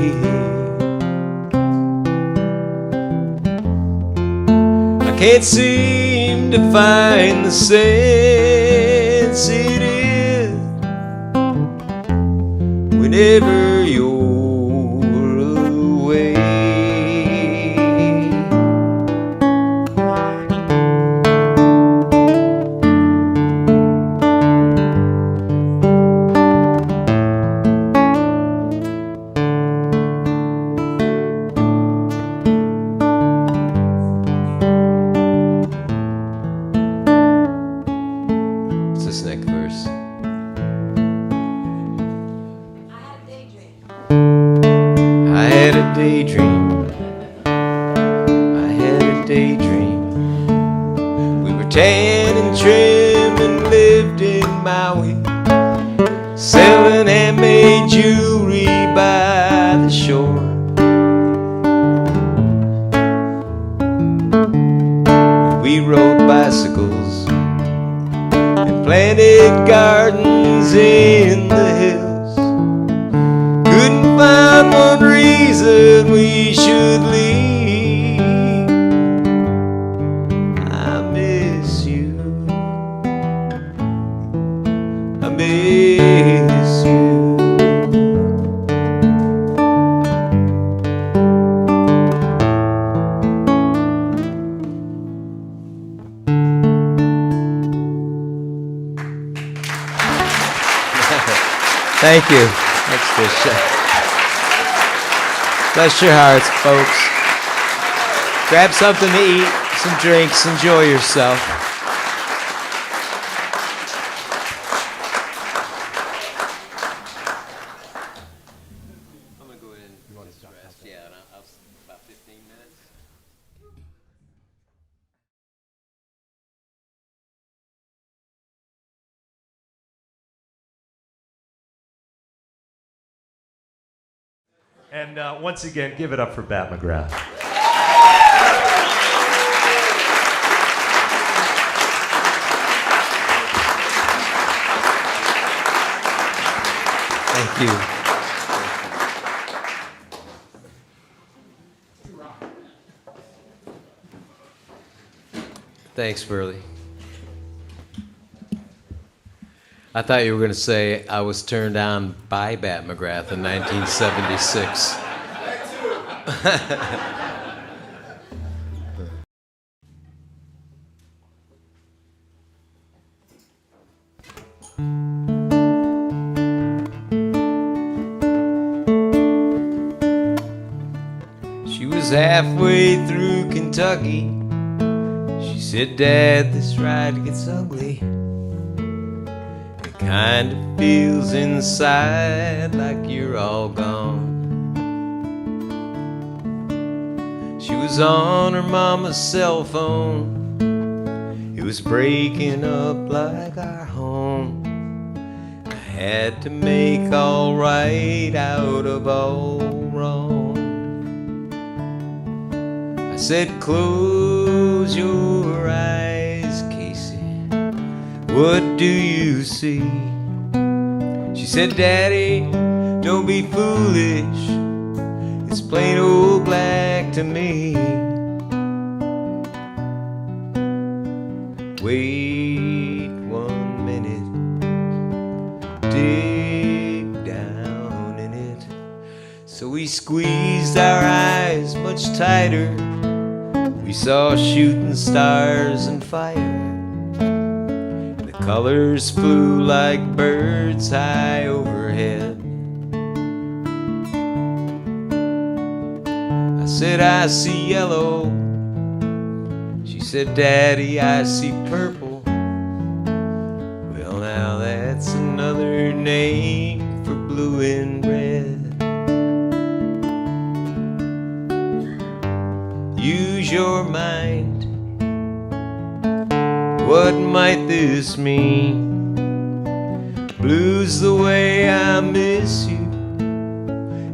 I can't seem to find the sense it is whenever you're away. What's this next verse? I had a daydream. I had a daydream. We were tan and trim and lived in Maui, selling handmade jewelry by the shore. We rode bicycles and planted gardens in the hills. Couldn't find one reason we should leave. I miss you. I miss you. Thank you. Thanks, Tricia. Bless your hearts, folks. Grab something to eat, some drinks, enjoy yourself. I'm going to go ahead and rest. Yeah, I'll about 15 minutes. And once again, give it up for Bat McGrath. Thank you. Thanks, Burley. I thought you were going to say I was turned on by Bat McGrath in 1976. She was halfway through Kentucky. She said, "Dad, this ride gets ugly. It kind of feels inside like you're all gone." She was on her mama's cell phone. It was breaking up like our home. I had to make all right out of all wrong. I said, "Close your eyes, Casey. What do you see?" She said, "Daddy, don't be foolish. It's plain old black to me." Wait 1 minute. Dig down in it. So we squeezed our eyes much tighter. We saw shooting stars and fire. The colors flew like birds high overhead. I said, "I see yellow." She said, "Daddy, I see purple." Well, now that's another name for blue and red. Use your mind. What might this mean? Blue's the way I miss you,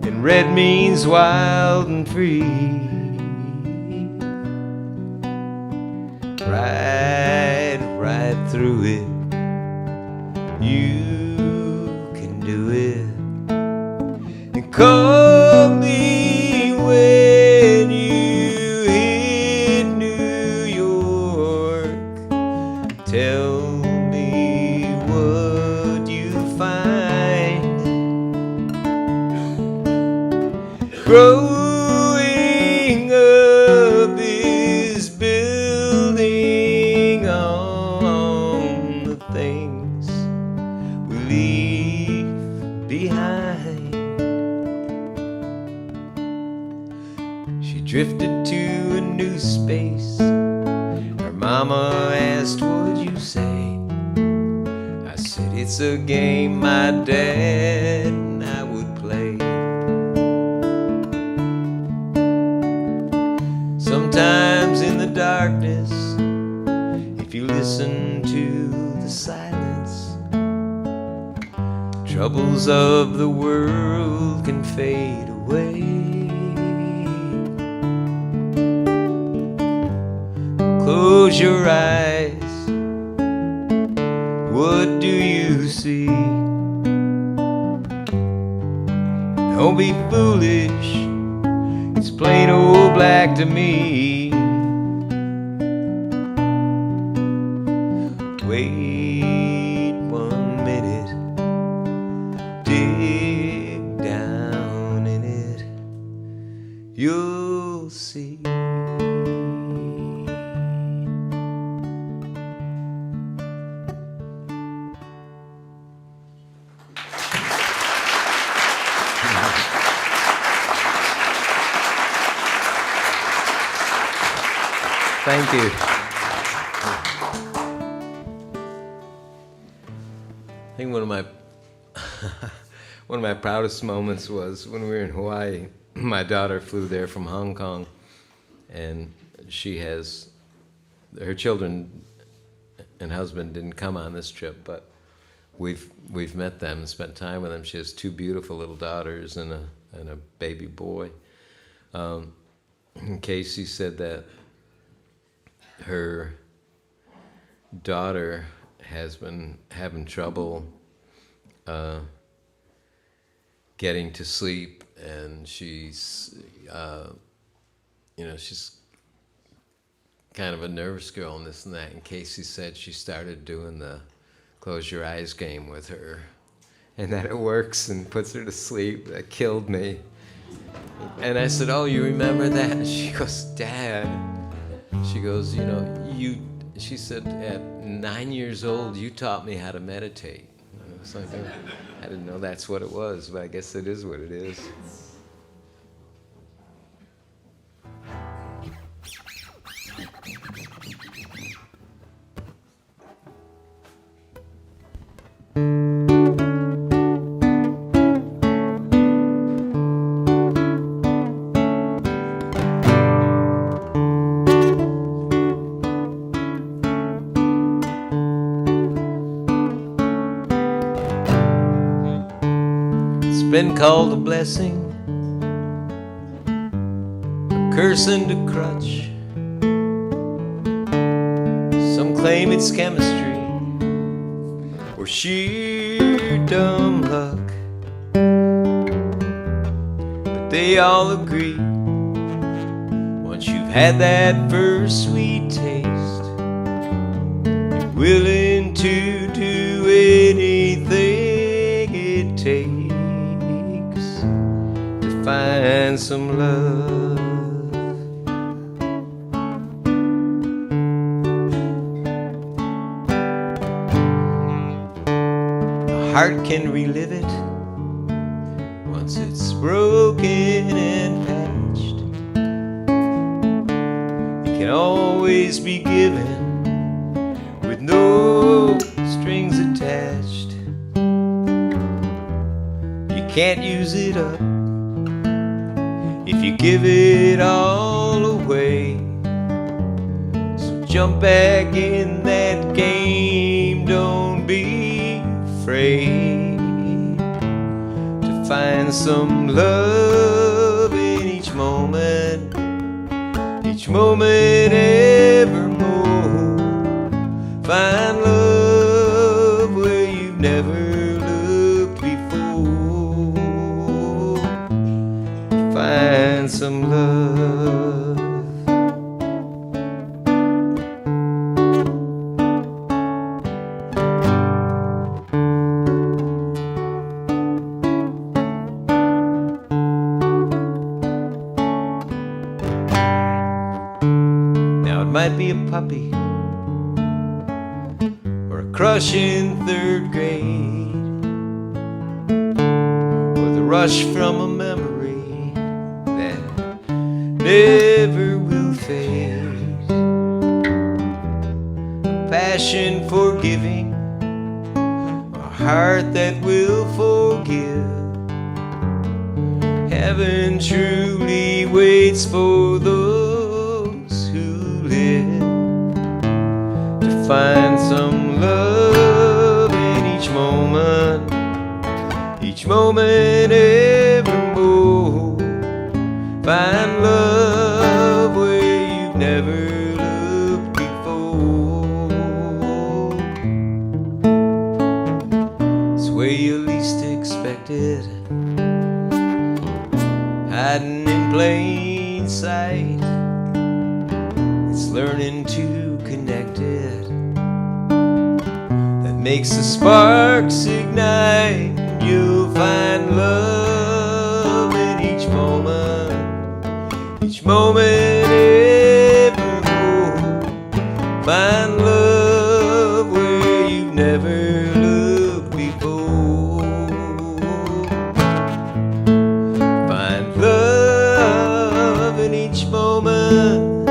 and red means wild and free. right through it. You can do it. And call me when you hit New York. Tell me what you find. Growing up is building on the things we leave behind. She drifted to a new space. Her mama asked, what'd you say? I said, it's a game my dad and I would play. Sometimes in the darkness, if you listen to the silence, troubles of the world can fade away. Close your eyes, what do you see? Don't be foolish, it's plain old black to me. Wait 1 minute, dig down in it, you'll see. Thank you. I think one of my proudest moments was when we were in Hawaii. My daughter flew there from Hong Kong, and she has her children and husband didn't come on this trip, but we've met them and spent time with them. She has 2 beautiful little daughters and a baby boy. Casey said that her daughter has been having trouble getting to sleep, and she's she's kind of a nervous girl and this and that. And Casey said she started doing the close your eyes game with her, and that it works and puts her to sleep. That killed me. And I said, oh, you remember that? And she goes, Dad. She goes, she said, at 9 years old, you taught me how to meditate. And I was like, I didn't know that's what it was, but I guess it is what it is. Been called a blessing, a curse and a crutch. Some claim it's chemistry or sheer dumb luck, but they all agree once you've had that first sweet taste, you're willing to do anything it takes to find some love. A heart can relive it once it's broken and patched. It can always be given with no strings attached. You can't use it up if you give it all away. So jump back in that game, don't be afraid to find some love in each moment evermore. Find love where you've never looked before. Find some love. Now it might be a puppy or a crush in third grade, or the rush from a memory that never will fade. A passion for giving, a heart that will forgive. Heaven truly waits for those who live to find some love in each moment evermore. Find love where you've never looked before. It's where you least expect it, hiding in plain sight. It's learning to connect it that makes the sparks ignite. You'll find love in each moment evermore. Find love where you've never looked before. Find love in each moment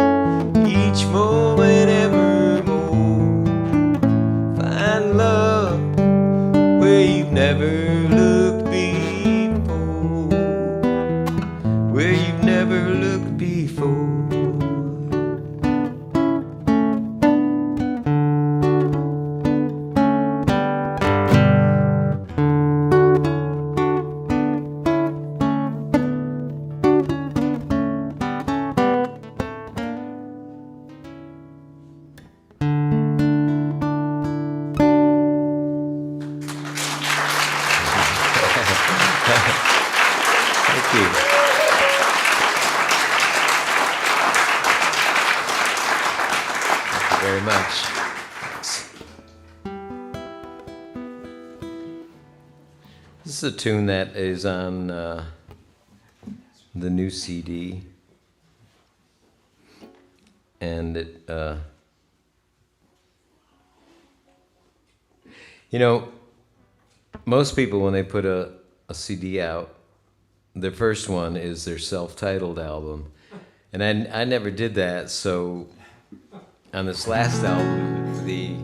evermore. Find love where you've never looked before. Where you've never looked before. Thank you. Thank you very much. This is a tune that is on the new CD, and it, most people when they put a CD out, their first one is their self-titled album, and I never did that. So on this last album, the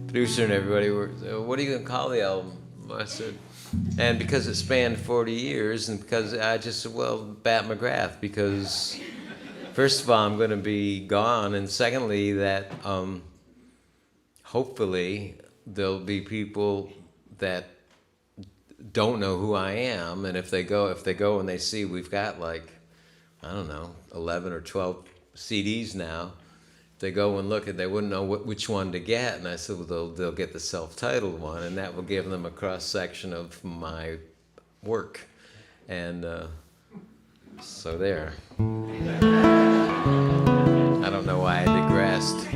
producer and everybody were, "What are you gonna call the album?" I said, and because it spanned 40 years, and because I just said, well, Bat McGrath, because first of all, I'm going to be gone, and secondly, that hopefully there'll be people that don't know who I am, and if they go and they see we've got like, I don't know, 11 or 12 CDs now, if they go and look at, they wouldn't know which one to get, and I said, well, they'll get the self-titled one, and that will give them a cross-section of my work, and so there. I don't know why I digressed.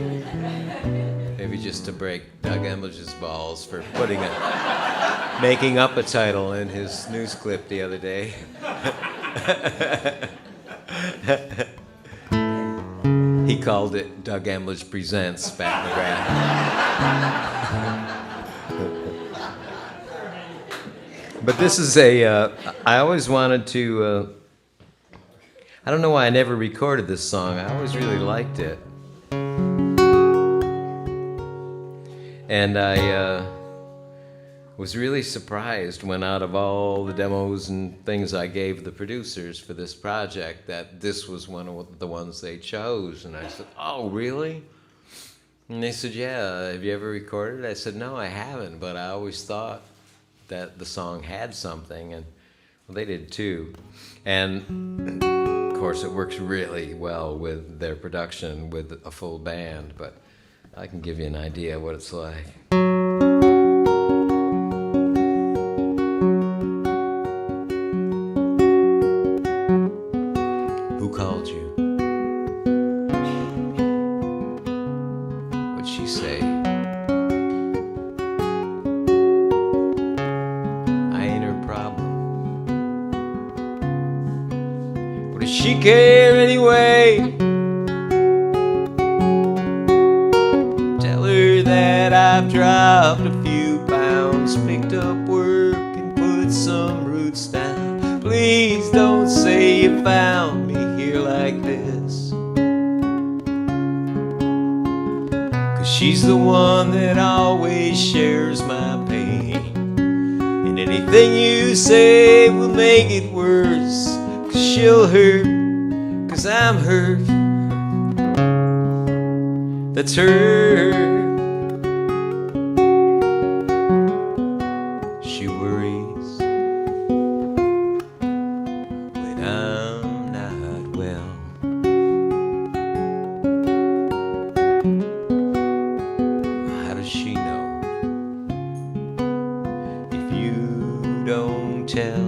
Maybe just to break Doug Embledge's balls for making up a title in his news clip the other day. He called it Doug Embledge Presents Bat McGrath. But this is I always wanted to, I don't know why I never recorded this song. I always really liked it. And I was really surprised when, out of all the demos and things I gave the producers for this project, that this was one of the ones they chose. And I said, "Oh, really?" And they said, "Yeah, have you ever recorded it?" I said, "No, I haven't, but I always thought that the song had something." And well, they did too. And of course, it works really well with their production with a full band, but I can give you an idea of what it's like. Who called you? What'd she say? I ain't her problem. What does she care anyway? Tell her that I've dropped a few pounds, picked up work and put some roots down. Please don't say you found me here like this, 'cause she's the one that always shares my pain. And anything you say will make it worse, 'cause she'll hurt, 'cause I'm hurt. That's her. She worries when I'm not well. How does she know if you don't tell?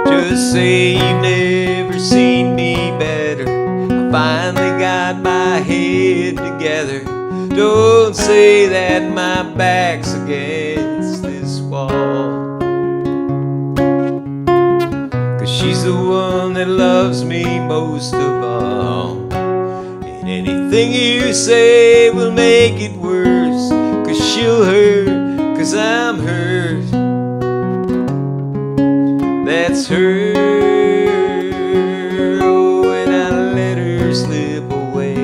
Just say you've never seen me better. I finally got my head together. Don't say that my back's against this wall, 'cause she's the one that loves me most of all. And anything you say will make it worse, 'cause she'll hurt, 'cause I'm hurt. That's her. Oh, and I let her slip away.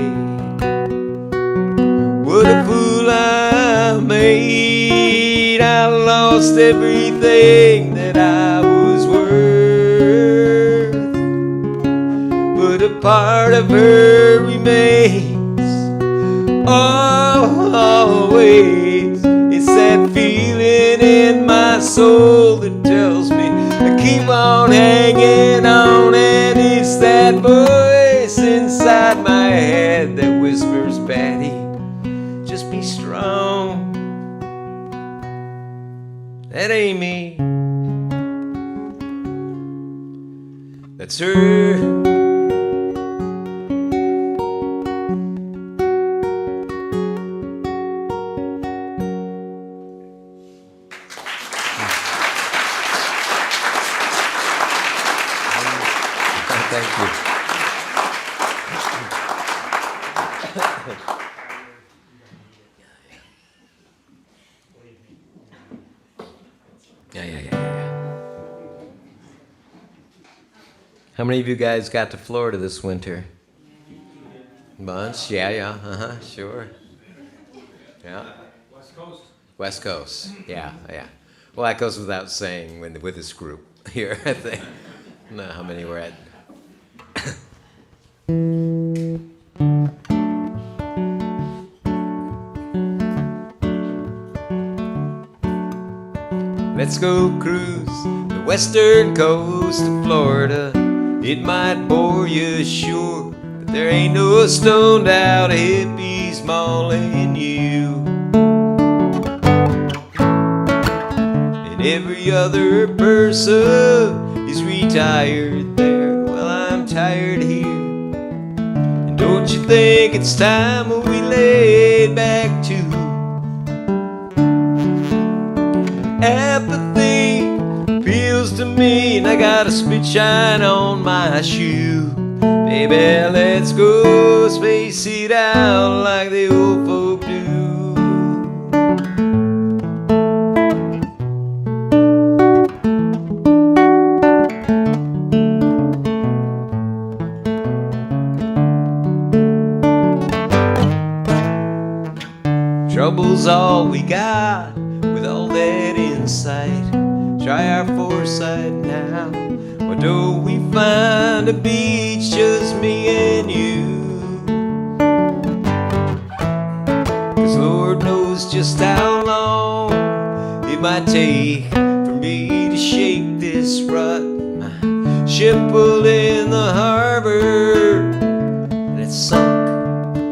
What a fool I made. I lost everything that I was worth, but a part of her remains always. It's that feeling in my soul that tells me to keep on hanging on, and it's that voice inside my head that whispers, Patty, just be strong. That ain't me. That's her. Thank you. Yeah. How many of you guys got to Florida this winter? Bunch? Yeah. Sure. Yeah. West Coast. Yeah. Well, that goes without saying with this group here, I think. I don't know how many we're at. Let's go cruise the western coast of Florida. It might bore you, sure, but there ain't no stoned out hippies mauling you. And every other person is retired there. Well, I'm tired here. And don't you think it's time we laid back to? Apathy appeals to me, and I got a spit shine on my shoe. Baby, let's go space it out like the old folk do. Trouble's all we got with all that insight. Try our foresight now. Why don't we find a beach, just me and you? 'Cause Lord knows just how long it might take for me to shake this rut. My ship pulled in the harbor and it's sunk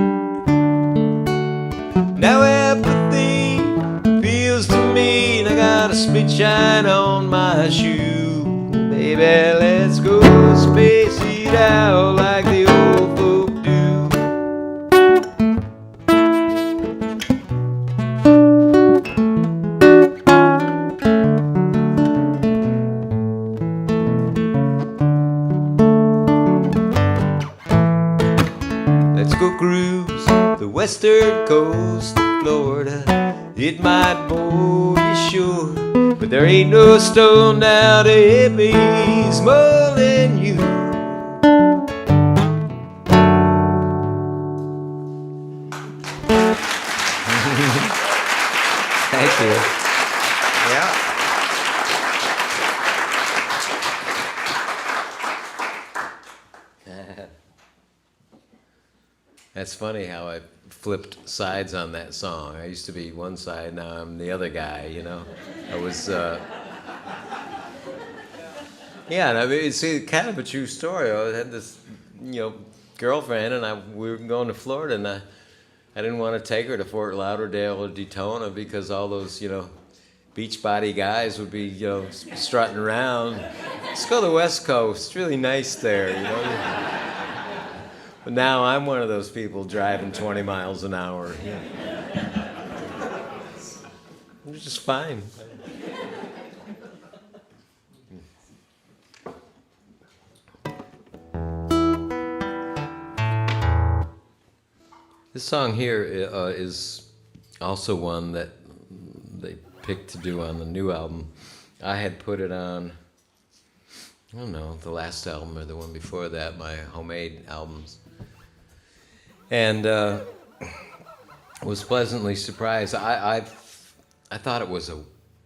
baby, let's go space it out like the old folk do. Let's go cruise the western coast of Florida. It might bore you sure, but there ain't no stone down to Emmy's more than you. Thank you. Yeah. That's funny how I flipped sides on that song. I used to be one side, now I'm the other guy, you know. I was, yeah, and I mean, it's kind of a true story. I had this, girlfriend, and we were going to Florida, and I didn't want to take her to Fort Lauderdale or Daytona because all those, beach body guys would be, strutting around. Let's go to the West Coast. It's really nice there, But now I'm one of those people driving 20 miles an hour. It's just fine. This song here is also one that they picked to do on the new album. I had put it on, I don't know, the last album or the one before that, my homemade albums. And was pleasantly surprised. I thought it was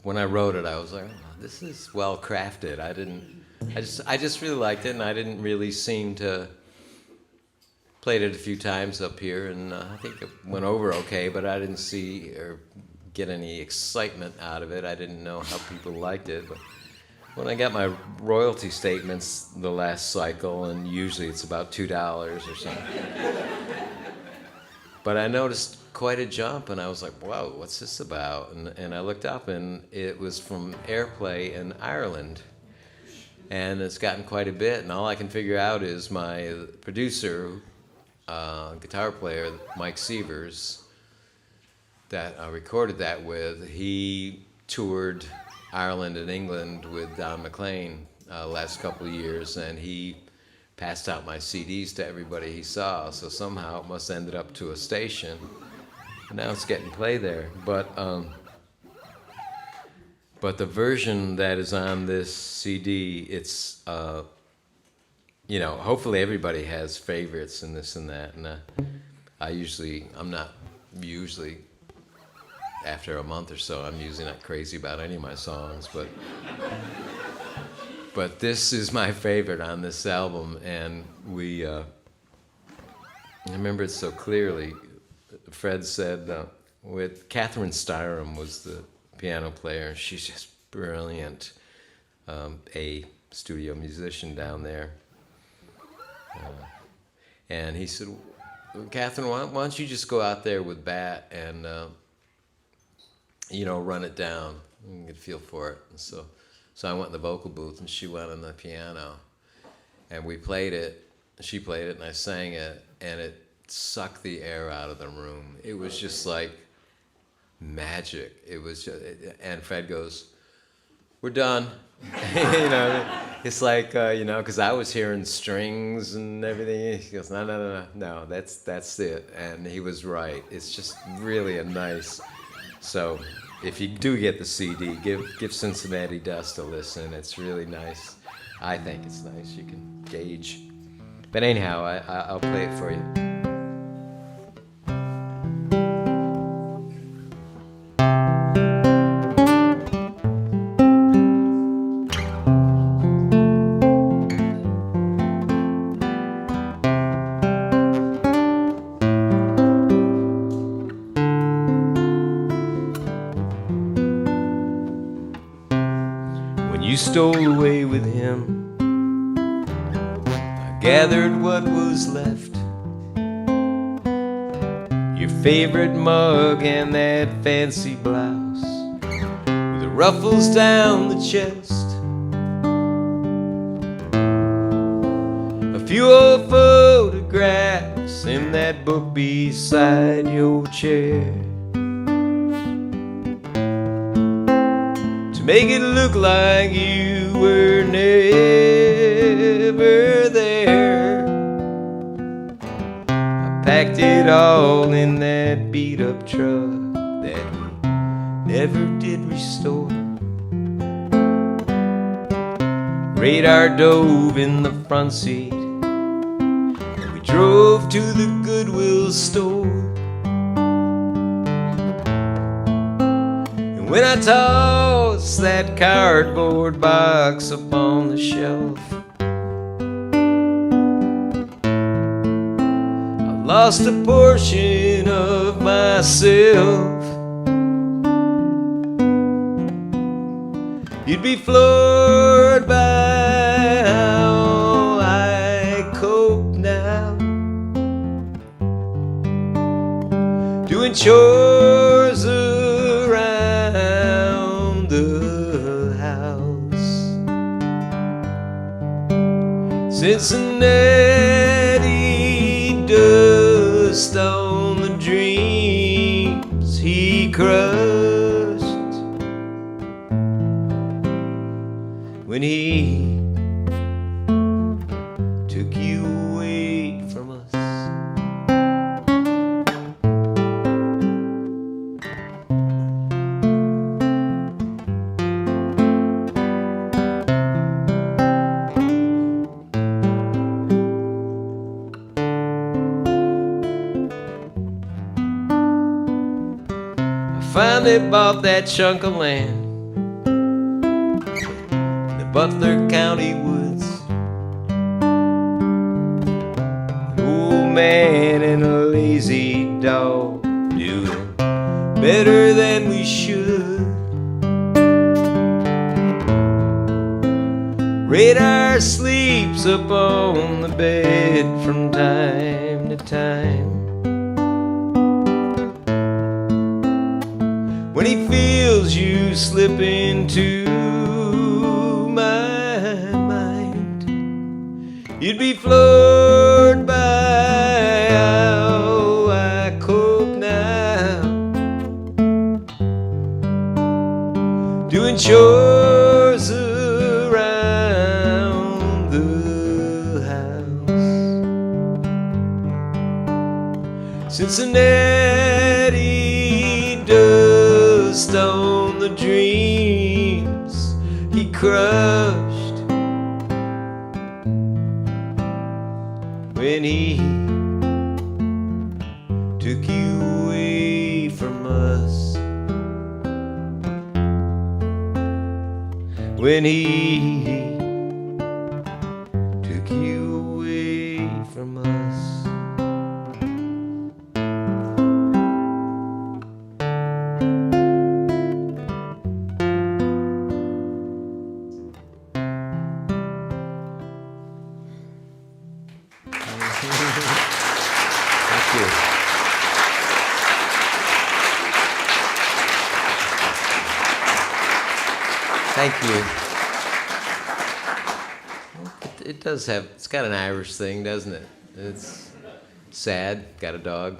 when I wrote it, I was like, oh, this is well crafted. I just really liked it, and I didn't really seem to. Played it a few times up here, and I think it went over okay, but I didn't see or get any excitement out of it. I didn't know how people liked it. But when I got my royalty statements the last cycle, and usually it's about $2 or something. But I noticed quite a jump, and I was like, "Whoa, what's this about?" And I looked up, and it was from airplay in Ireland, and it's gotten quite a bit. And all I can figure out is my producer, guitar player, Mike Sievers, that I recorded that with. He toured Ireland and England with Don McLean last couple of years, and he passed out my CDs to everybody he saw, so somehow it must have ended up to a station. Now it's getting play there. But the version that is on this CD, it's, hopefully everybody has favorites and this and that. And I'm not usually, after a month or so, I'm usually not crazy about any of my songs, but this is my favorite on this album, and I remember it so clearly. Fred said, with Catherine Styrum was the piano player, and she's just brilliant, a studio musician down there. And he said, Catherine, why don't you just go out there with Bat and, run it down and get a feel for it. And so I went in the vocal booth, and she went on the piano, and we played it. She played it, and I sang it, and it sucked the air out of the room. It was just like magic. It was just, and Fred goes, "We're done." It's like, because I was hearing strings and everything. He goes, no, that's it. And he was right. It's just really a nice. So if you do get the CD, give Cincinnati Dust a listen. It's really nice. I think it's nice. You can gauge. But anyhow, I'll play it for you. You stole away with him. I gathered what was left. Your favorite mug and that fancy blouse with the ruffles down the chest. few old photographs in that book beside your chair, to make it look like you were never there. I packed it all in that beat-up truck that we never did restore. Radar dove in the front seat, and we drove to the Goodwill store. And when I tossed that cardboard box up on the shelf, I lost a portion of myself. You'd be floored by how I cope now, doing chores around the house. Cincinnati dust on the dreams he crushed when he took you away from us. I finally bought that chunk of land, Butler County woods. An old man and a lazy dog doing better than we should. Radar sleeps up on the bed from time to time, when he feels you slip into my mind. You'd be floored by how I cope now, doing chores around the house. Cincinnati dust on the dreams he crushed when he took you away from us. When he took you away from us. Thank you. Thank you. It does have, it's got an Irish thing, doesn't it? It's sad, got a dog.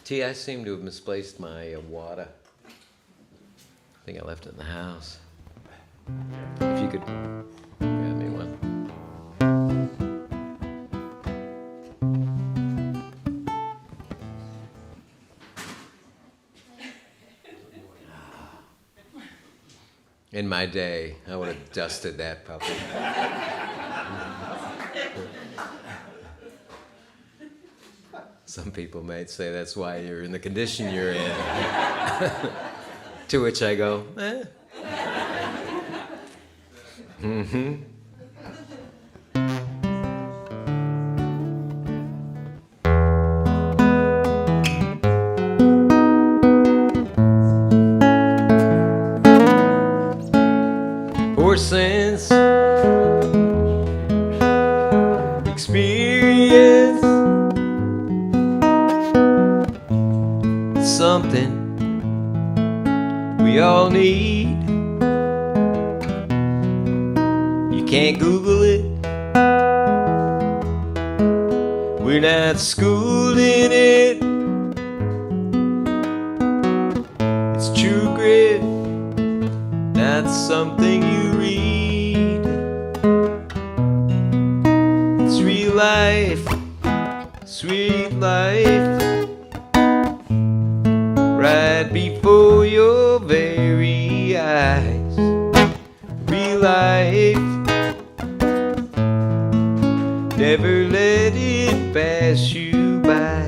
T, I seem to have misplaced my water. I think I left it in the house. If you could grab me one. In my day, I would have dusted that puppy. Some people might say that's why you're in the condition you're in. To which I go, eh. Mm-hmm. Poor sense experience something we all need. You can't Google it. We're not schooled in it. It's true grit, not something you read. It's real life, sweet life, right before your very eyes. Real life, never let it pass you by.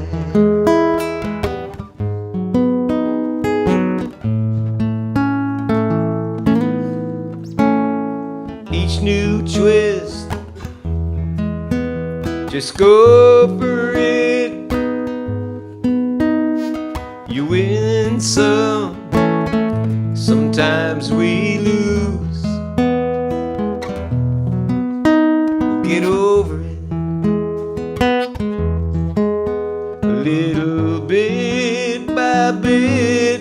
Each new twist, just go for it. You win some, sometimes we lose. Get over it. Little bit by bit,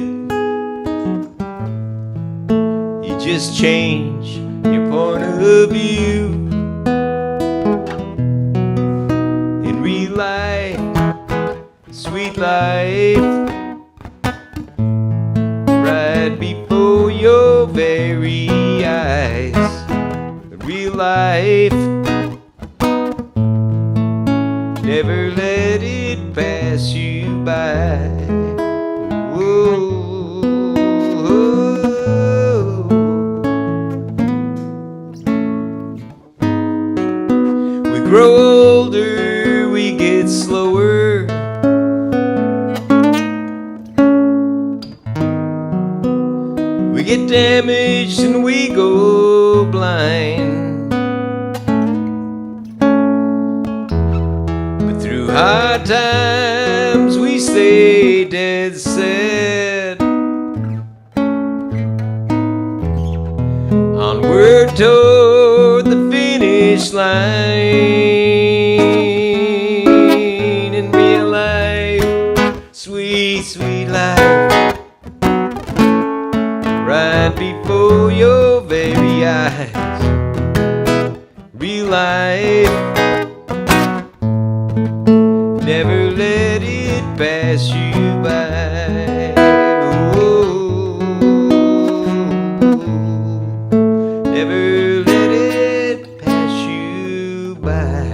you just change your point of view. In real life, sweet life, right before your very eyes. Real life, never let it pass you by. Whoa. We grow older, we get slower. We get damaged and we go blind. But through hard times we stay dead set. Onward toward the finish line. In real life, sweet, sweet life, right before your very eyes. Real life, never let it pass you by. Oh, never let it pass you by.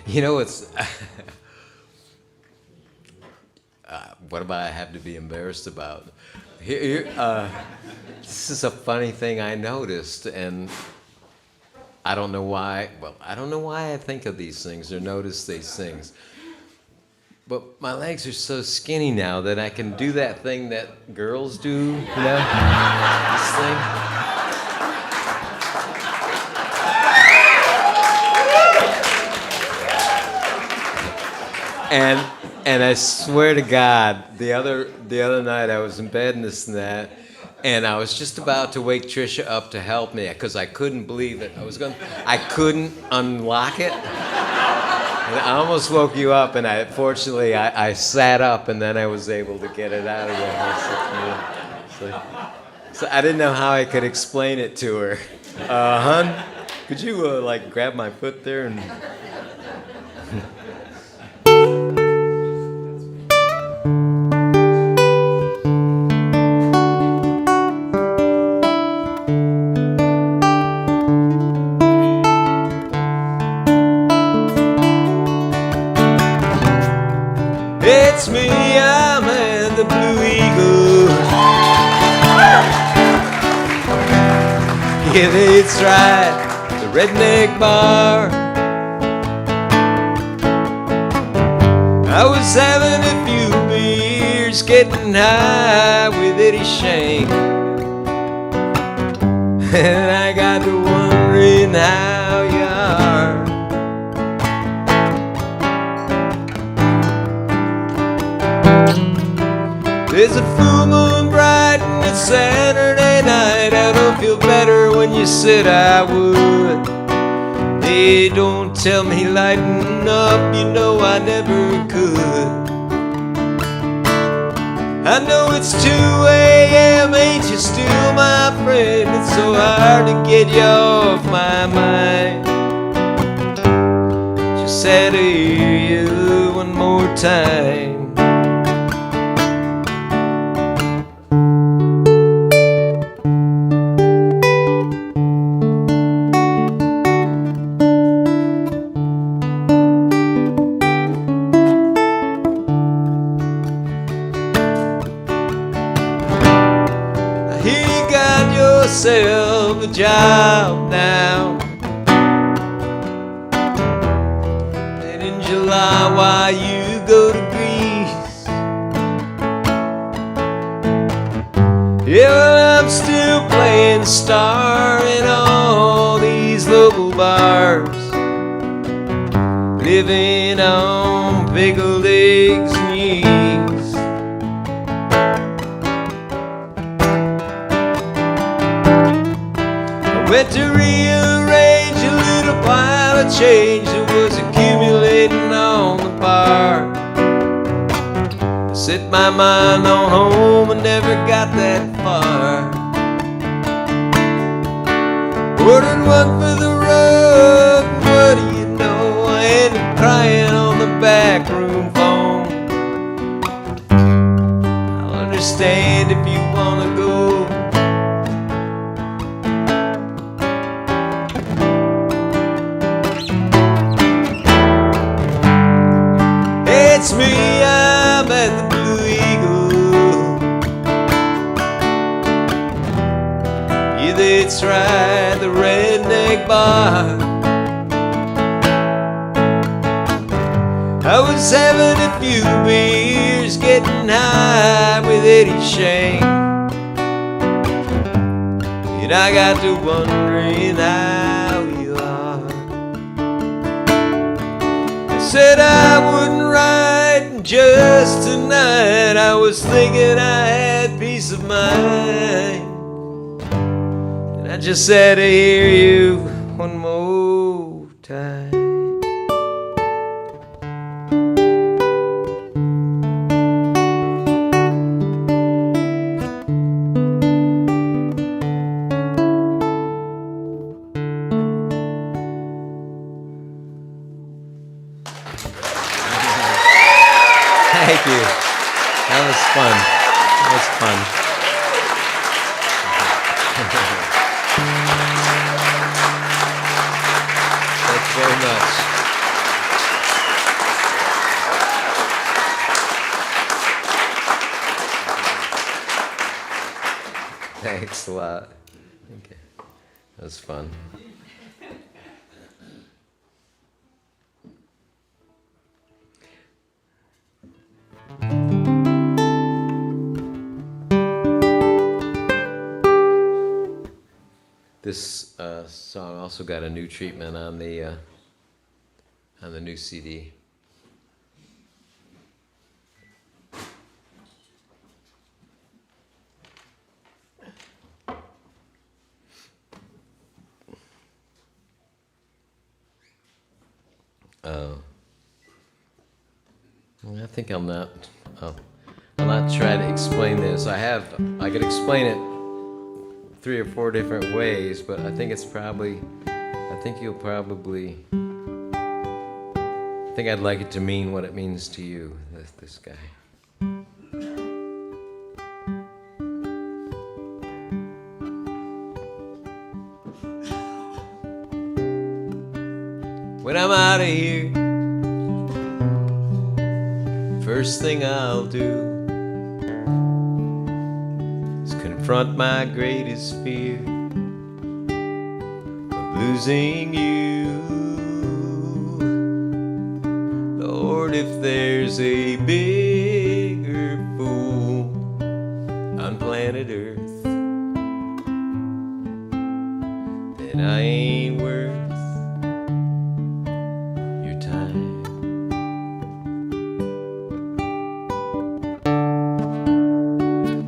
You know, it's what about I have to be embarrassed about? This is a funny thing I noticed, and I don't know why. Well, I don't know why I think of these things or notice these things. But my legs are so skinny now that I can do that thing that girls do, you know, this thing. And I swear to God, the other night I was in bed and this and that, and I was just about to wake Trisha up to help me because I couldn't believe it. I couldn't unlock it. And I almost woke you up, and fortunately I sat up, and then I was able to get it out again. So I didn't know how I could explain it to her. Hun, could you like grab my foot there and? It's me, I'm in the Blue Eagle. Yeah, that's right, the redneck bar. I was having a few beers. beers, getting high with Eddie Shank. And I got to wondering how you are. There's a full moon bright and it's Saturday night. I don't feel better when you said I would. Hey, don't tell me lighten up, you know I never could. I know it's 2 a.m., ain't you still my friend? It's so hard to get you off my mind. Just had to hear you one more time. Yourself a job now, and in July why you go to Greece. Yeah, well, I'm still playing star in all these local bars, living on pickled eggs and yeast. Went to rearrange a little pile of change that was accumulating on the bar. I set my mind on home and never got that far. Ordered one for the rug, and what do you know, I ended up crying on the back room phone. I'll understand if you wanna go. It's me, I'm at the Blue Eagle. Yeah, that's right, the redneck bar. I was having a few beers, getting high with Eddie Shank. And I got to wondering how you are. I said I wouldn't write just tonight. I was thinking I had peace of mind, and I just had to hear you one more time. Thank you. That was fun. That was fun. Thanks very much. Thanks a lot. Okay. That was fun. This song also got a new treatment on the new CD. I think I'll not try to explain this. I could explain it 3 or 4 different ways, but I think I'd like it to mean what it means to you, this guy. When I'm out of here, first thing I'll do is confront my greatest fear of losing you. Lord, if there's a bigger fool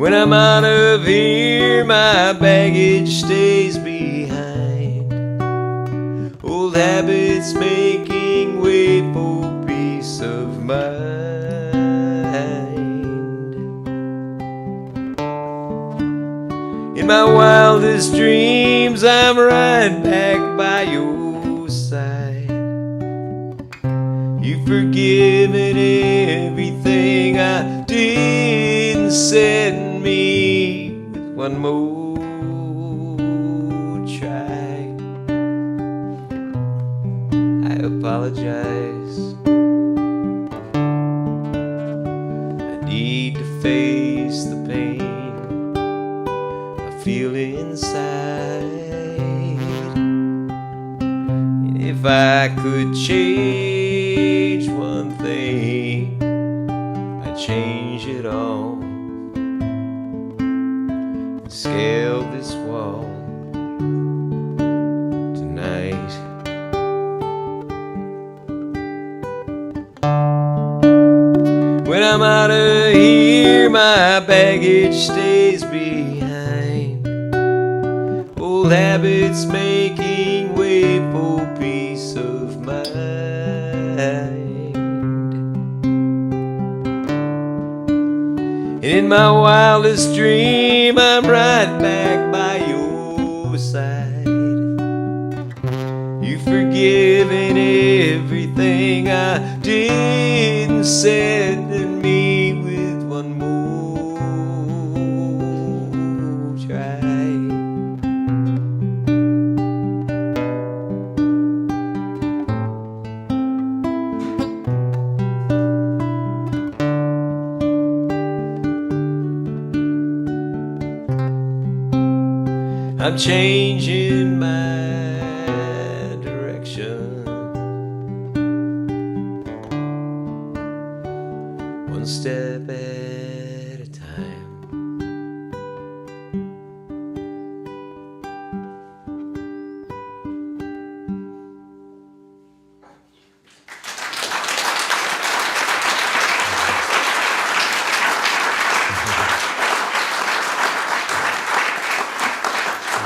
When I'm out of here, my baggage stays behind. Old habits making way for peace of mind. In my wildest dreams, I'm right back by your side. You've forgiven everything I did and said, and me with one more try. I apologize. I need to face the pain I feel inside. And if I could change one thing, I'd change it all. Scale this wall tonight. When I'm out of here, my baggage stays behind. Old habits making way for peace of mind. In my wildest dream, I'm right back by your side. You've forgiven everything I did and said, and me with one more try. I'm changing my direction, one step at a time.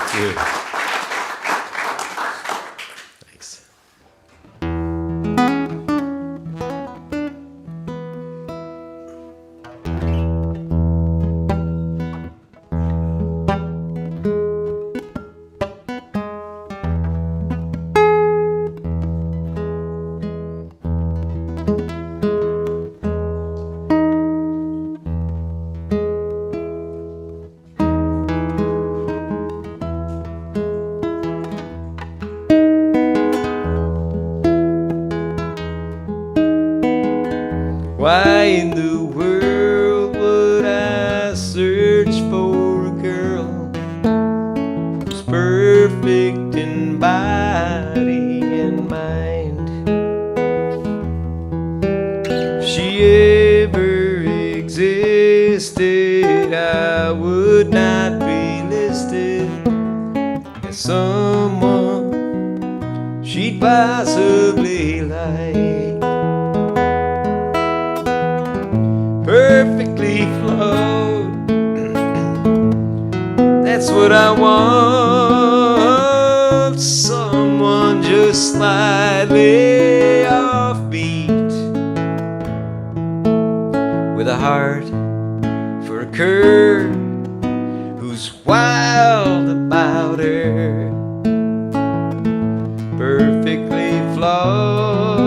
Thank you. Thanks. Why in the world would I search for a girl who's perfect in body and mind? If she ever existed, I would not be listed as someone she'd possibly like. Perfectly flowed, that's what I want. Someone just slightly offbeat, with a heart for a curve, who's wild about her. Perfectly flawed,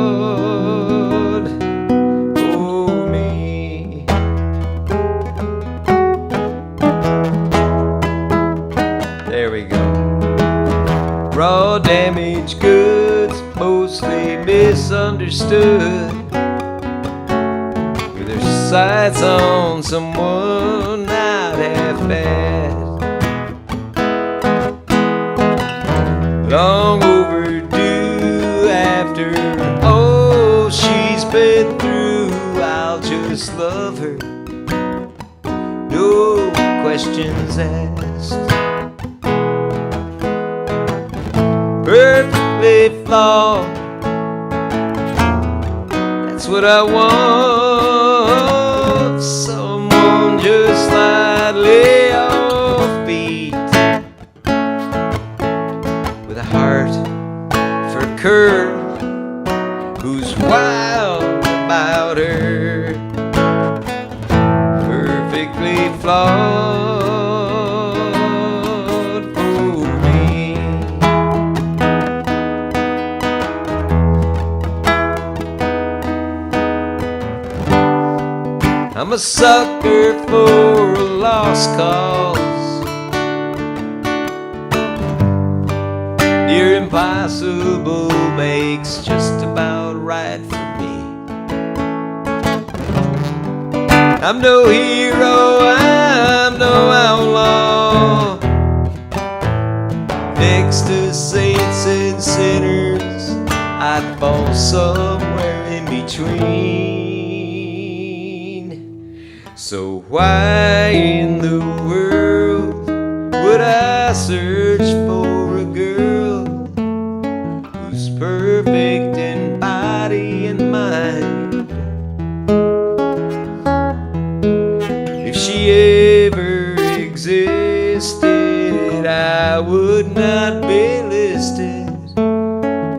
oh me. There we go. Raw damaged goods, mostly misunderstood, with their sights on someone not half bad. Long overdue after all she's been through. I'll just love her, no questions asked. Perfectly flawed, that's what I want. Someone just slightly I'm a sucker for a lost cause. Dear impossible makes just about right for me. I'm no hero, I'm no outlaw. Next to saints and sinners, I'd fall somewhere in between. So why in the world would I search for a girl who's perfect in body and mind? If she ever existed, I would not be listed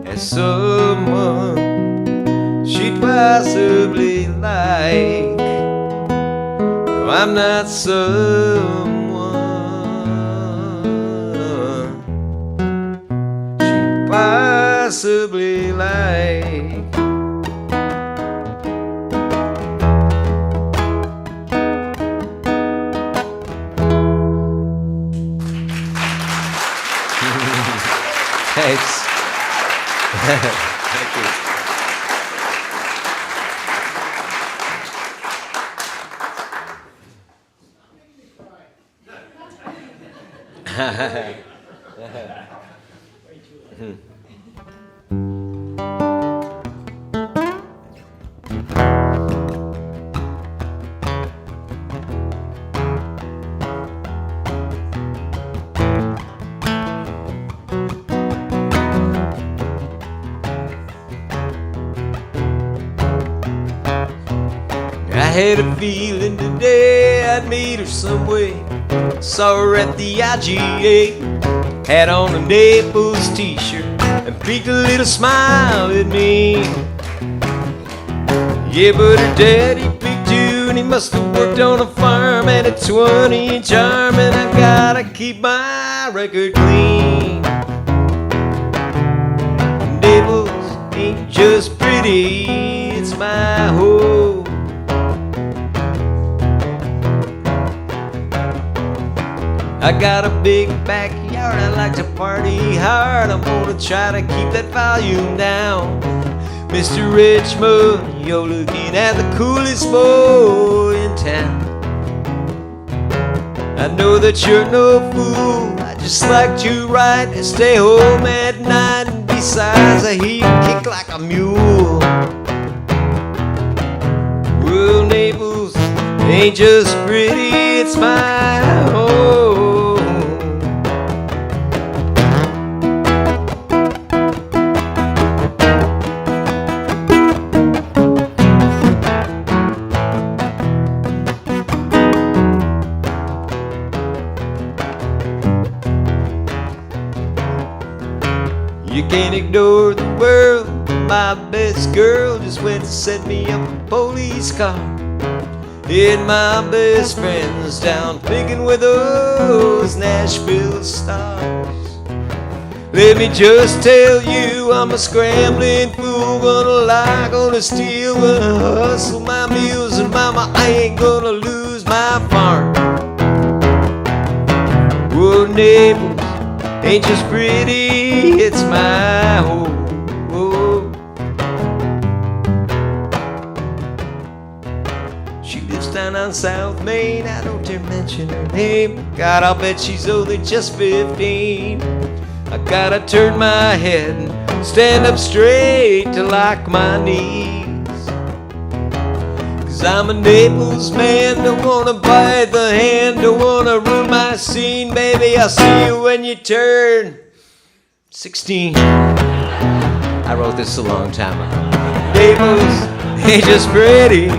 as someone she'd possibly like. No, I'm not someone she'd possibly like. Thanks. Thank you. I had a feeling today I'd meet her some way. Saw her at the IGA, had on a Naples t-shirt and peeked a little smile at me. Yeah, but her daddy peeked too, and he must have worked on a farm at a 20-inch arm, and I gotta keep my record clean. Naples ain't just pretty, it's my home. I got a big backyard, I like to party hard. I'm gonna try to keep that volume down. Mr. Richmond, you're looking at the coolest boy in town. I know that you're no fool, I just like to ride and stay home at night. And besides, I hear you kick like a mule. Well, Naples ain't just pretty, it's my home. You can't ignore the world. My best girl just went to set me up a police car. And my best friend's down picking with those Nashville stars. Let me just tell you, I'm a scrambling fool. Gonna lie, gonna steal, gonna hustle my meals. And mama, I ain't gonna lose my farm. Well, Naples ain't just pretty, it's my home. Oh. She lives down on South Main, I don't dare mention her name. God, I'll bet she's only just 15. I gotta turn my head and stand up straight to lock my knees. 'Cause I'm a Naples man, don't wanna bite the hand, don't wanna ruin my scene. Baby, I'll see you when you turn 16. I wrote this a long time ago. Naples ain't just pretty,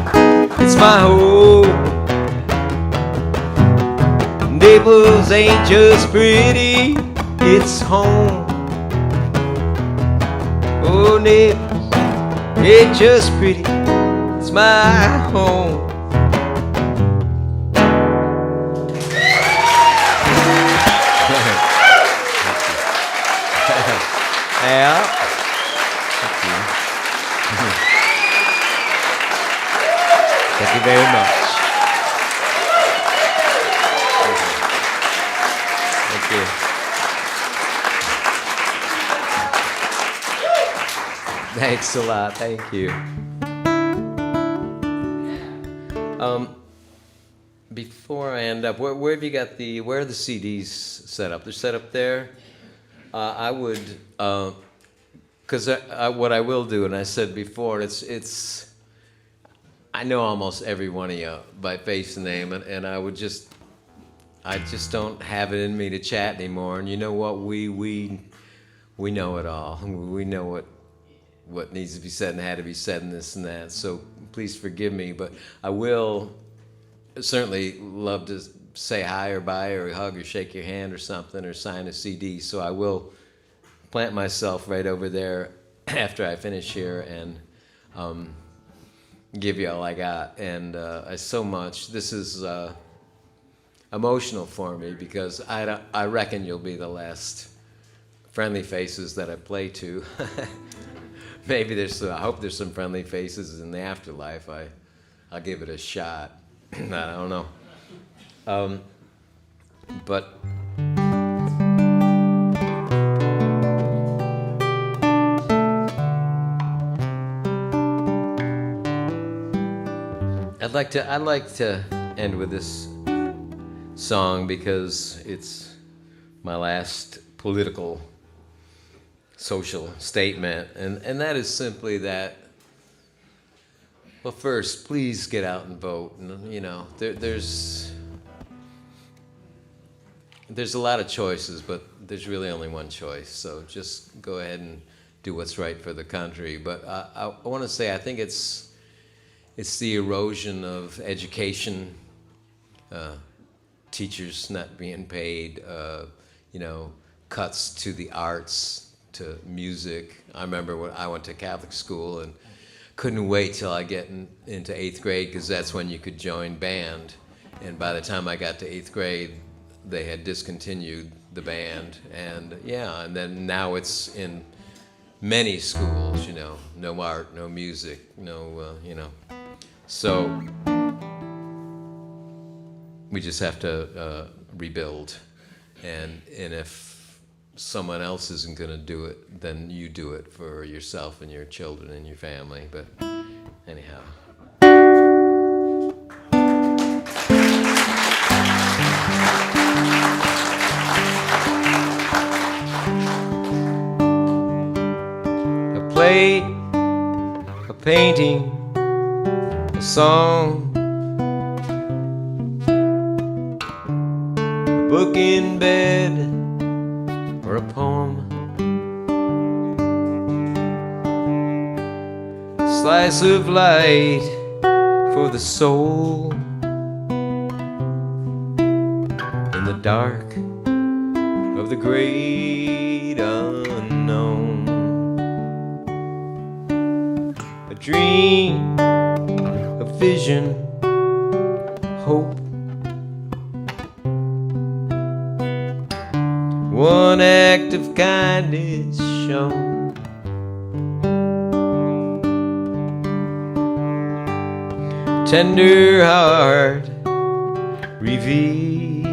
it's my home. Naples ain't just pretty, it's home. Oh, Naples ain't just pretty, it's my home. Yeah. Thank you very much. you. Thanks a lot. Thank you. Before I end up, where have you got where are the CDs set up? They're set up there. I would, because what I will do, and I said before, it's. I know almost every one of you by face and name, and I just don't have it in me to chat anymore. And you know what? We know it all. We know what needs to be said and had to be said and this and that. So please forgive me, but I will certainly love to say hi or bye or hug or shake your hand or something or sign a CD. So I will plant myself right over there after I finish here and give you all I got. And so much. This is emotional for me because I reckon you'll be the last friendly faces that I play to. Maybe I hope there's some friendly faces in the afterlife. I'll give it a shot. I don't know. But I'd like to end with this song because it's my last political social statement, and that is simply that, well, first, please get out and vote. And, you know, there's a lot of choices, but there's really only one choice. So just go ahead and do what's right for the country. But I want to say I think it's the erosion of education, teachers not being paid, cuts to the arts, to music. I remember when I went to Catholic school and couldn't wait till I get into 8th grade because that's when you could join band. And by the time I got to 8th grade, they had discontinued the band. And and then now it's in many schools, no art, no music, no. So we just have to rebuild. And if someone else isn't going to do it, then you do it for yourself and your children and your family. But anyhow. A play, a painting, a song, a book in bed, or a poem, a slice of light for the soul in the dark of the great unknown. A dream, a vision, hope. One act of kindness shown. Tender heart revealed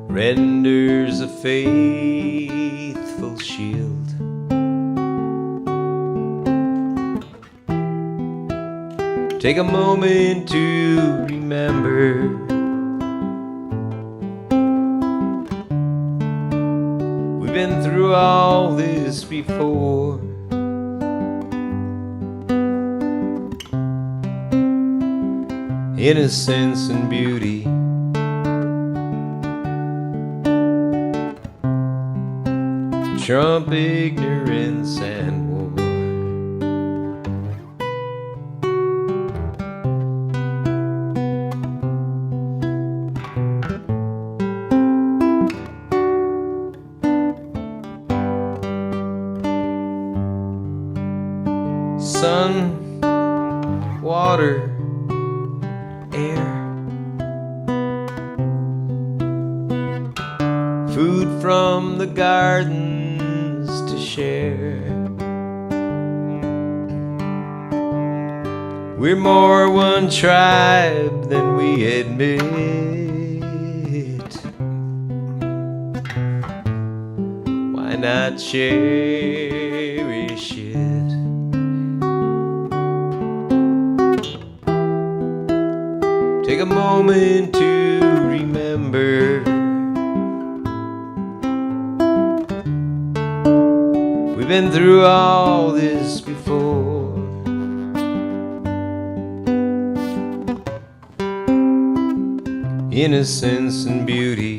renders a faithful shield. Take a moment to remember been through all this before. Innocence and beauty, trump ignorance and war. Sun, water, air, food from the gardens to share. We're more one tribe than we admit. and I cherish it. Take a moment to remember we've been through all this before. Innocence and beauty,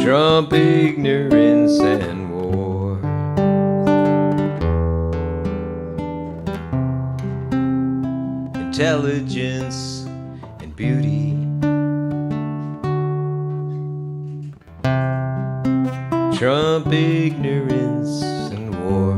Trump ignorance and war. Intelligence and beauty, Trump ignorance and war.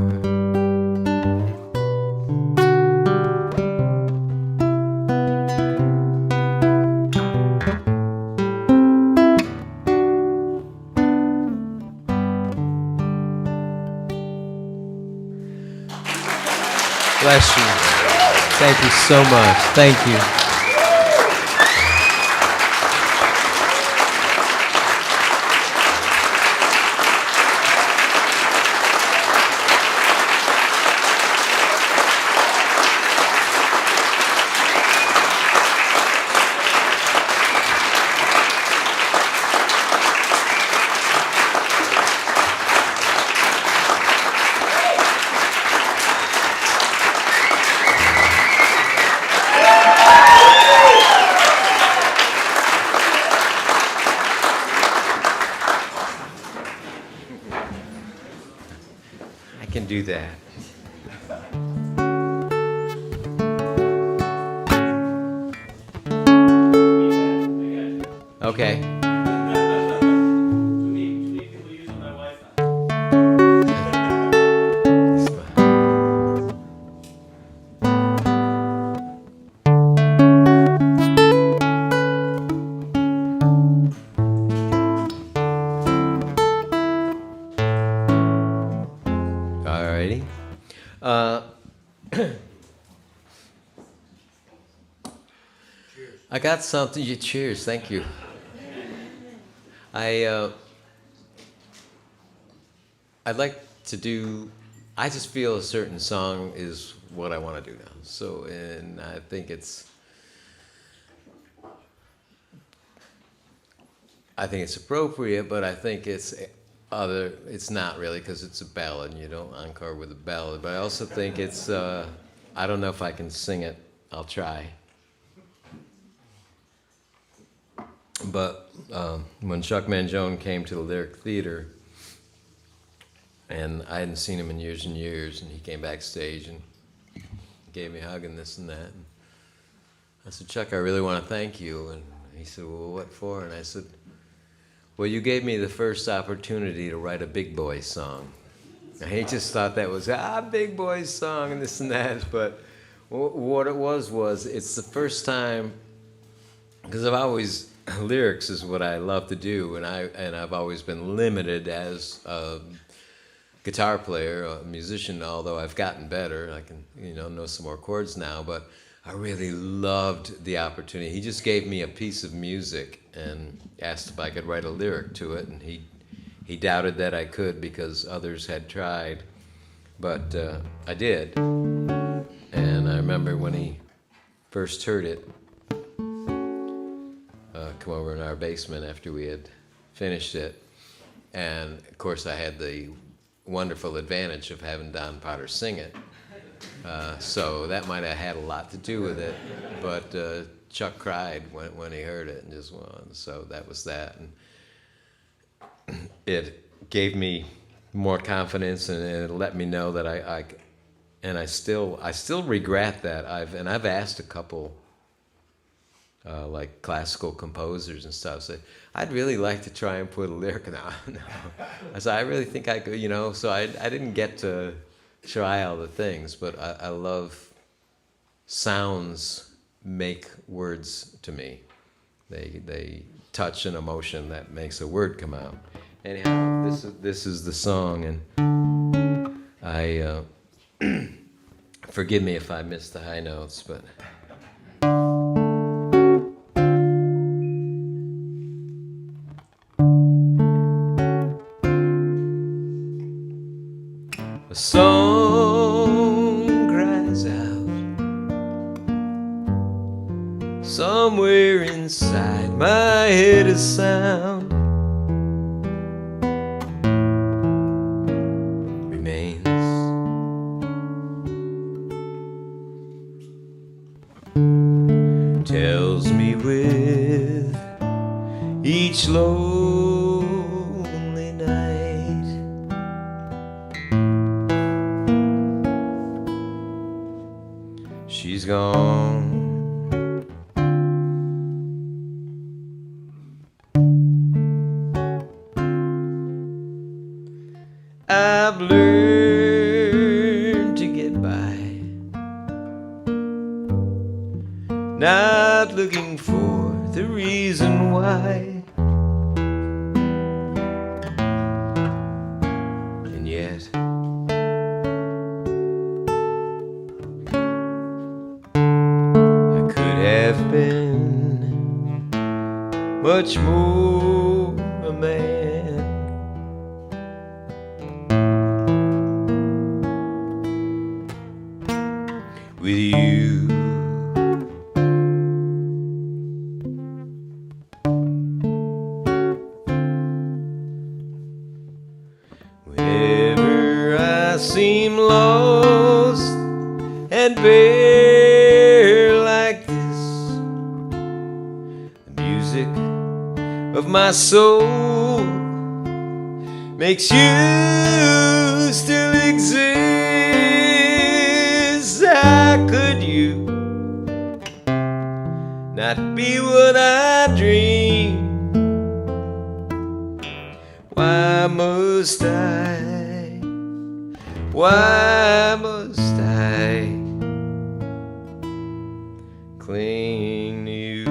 Bless you. Thank you so much. Thank you. I can do that. Okay. Alrighty. I got something. Cheers. Thank you. I'd like to do. I just feel a certain song is what I want to do now. So, and I think it's appropriate, but I think it's not really, because it's a ballad and you don't encore with a ballad. But I also think it's, I don't know if I can sing it. I'll try. But when Chuck Mangione came to the Lyric Theater, and I hadn't seen him in years and years, and he came backstage and gave me a hug and this and that. And I said, Chuck, I really want to thank you. And he said, well, what for? And I said, well, you gave me the first opportunity to write a big boy song. And he just thought that was, big boy song and this and that. But what it was it's the first time, because I've always, lyrics is what I love to do, and I've always been limited as a guitar player, a musician, although I've gotten better. I can, know some more chords now, but I really loved the opportunity. He just gave me a piece of music and asked if I could write a lyric to it, and he doubted that I could because others had tried, but I did. And I remember when he first heard it, come over in our basement after we had finished it, and of course I had the wonderful advantage of having Don Potter sing it, so that might have had a lot to do with it, but Chuck cried when he heard it and just won, so that was that, and it gave me more confidence, and it let me know that I still regret that I've asked a couple like classical composers and stuff, say, I'd really like to try and put a lyric. No. I said, I really think I could, so I didn't get to try all the things, but I love sounds make words to me. They touch an emotion that makes a word come out. Anyhow, this is the song, and I forgive me if I missed the high notes, but A song cries out somewhere inside my head, a sound remains. Tells me with each lonely night she's gone. I've learned to get by, not looking for the reason why. And yet I could have been much more a man with you. Whenever I seem lost and bare like this, the music of my soul makes you still exist. How could you not be what I dream? Why must I? Why must I cling to you?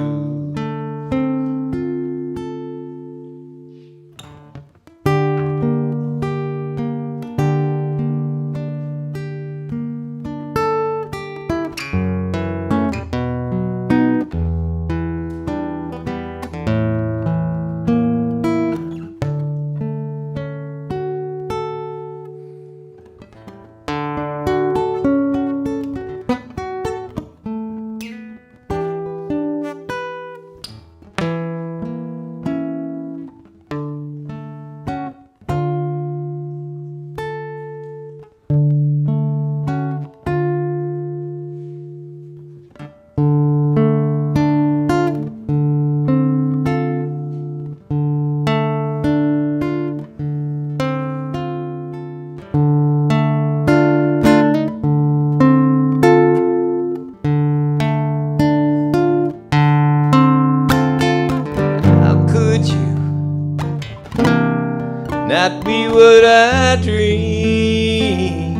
Not be what I dream.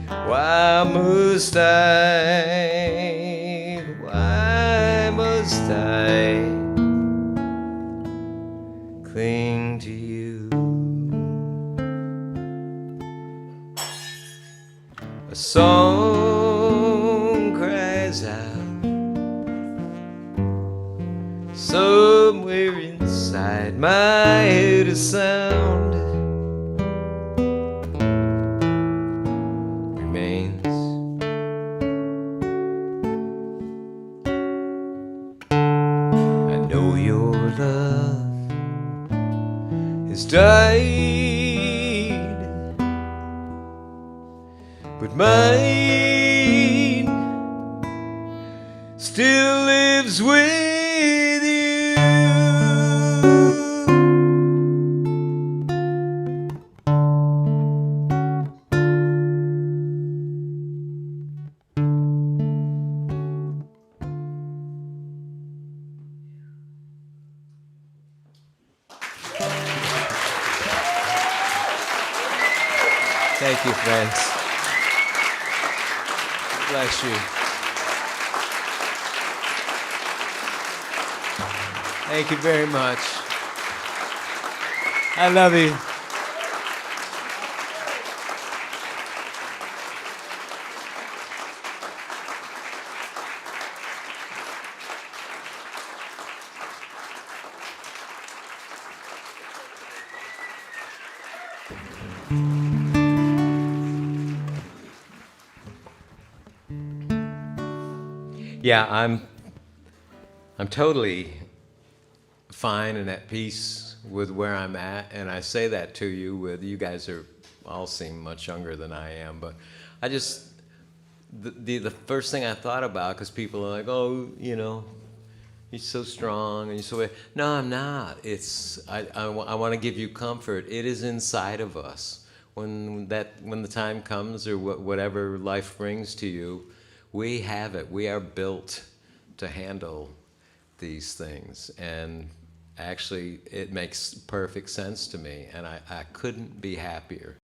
Why must I? Why must I cling to you? A song cries out somewhere inside my head, a sound remains. I know your love has died, but mine still lives with you. Thank you, friends. Bless you. Thank you very much. I love you. Yeah, I'm totally fine and at peace with where I'm at, and I say that to you with, you guys are all seem much younger than I am, but I just, the first thing I thought about, because people are like, oh, you know, you're so strong and you're so, no, I'm not. I want to give you comfort. It is inside of us. When the time comes, or whatever life brings to you, we have it. We are built to handle these things. And actually, it makes perfect sense to me, and I couldn't be happier.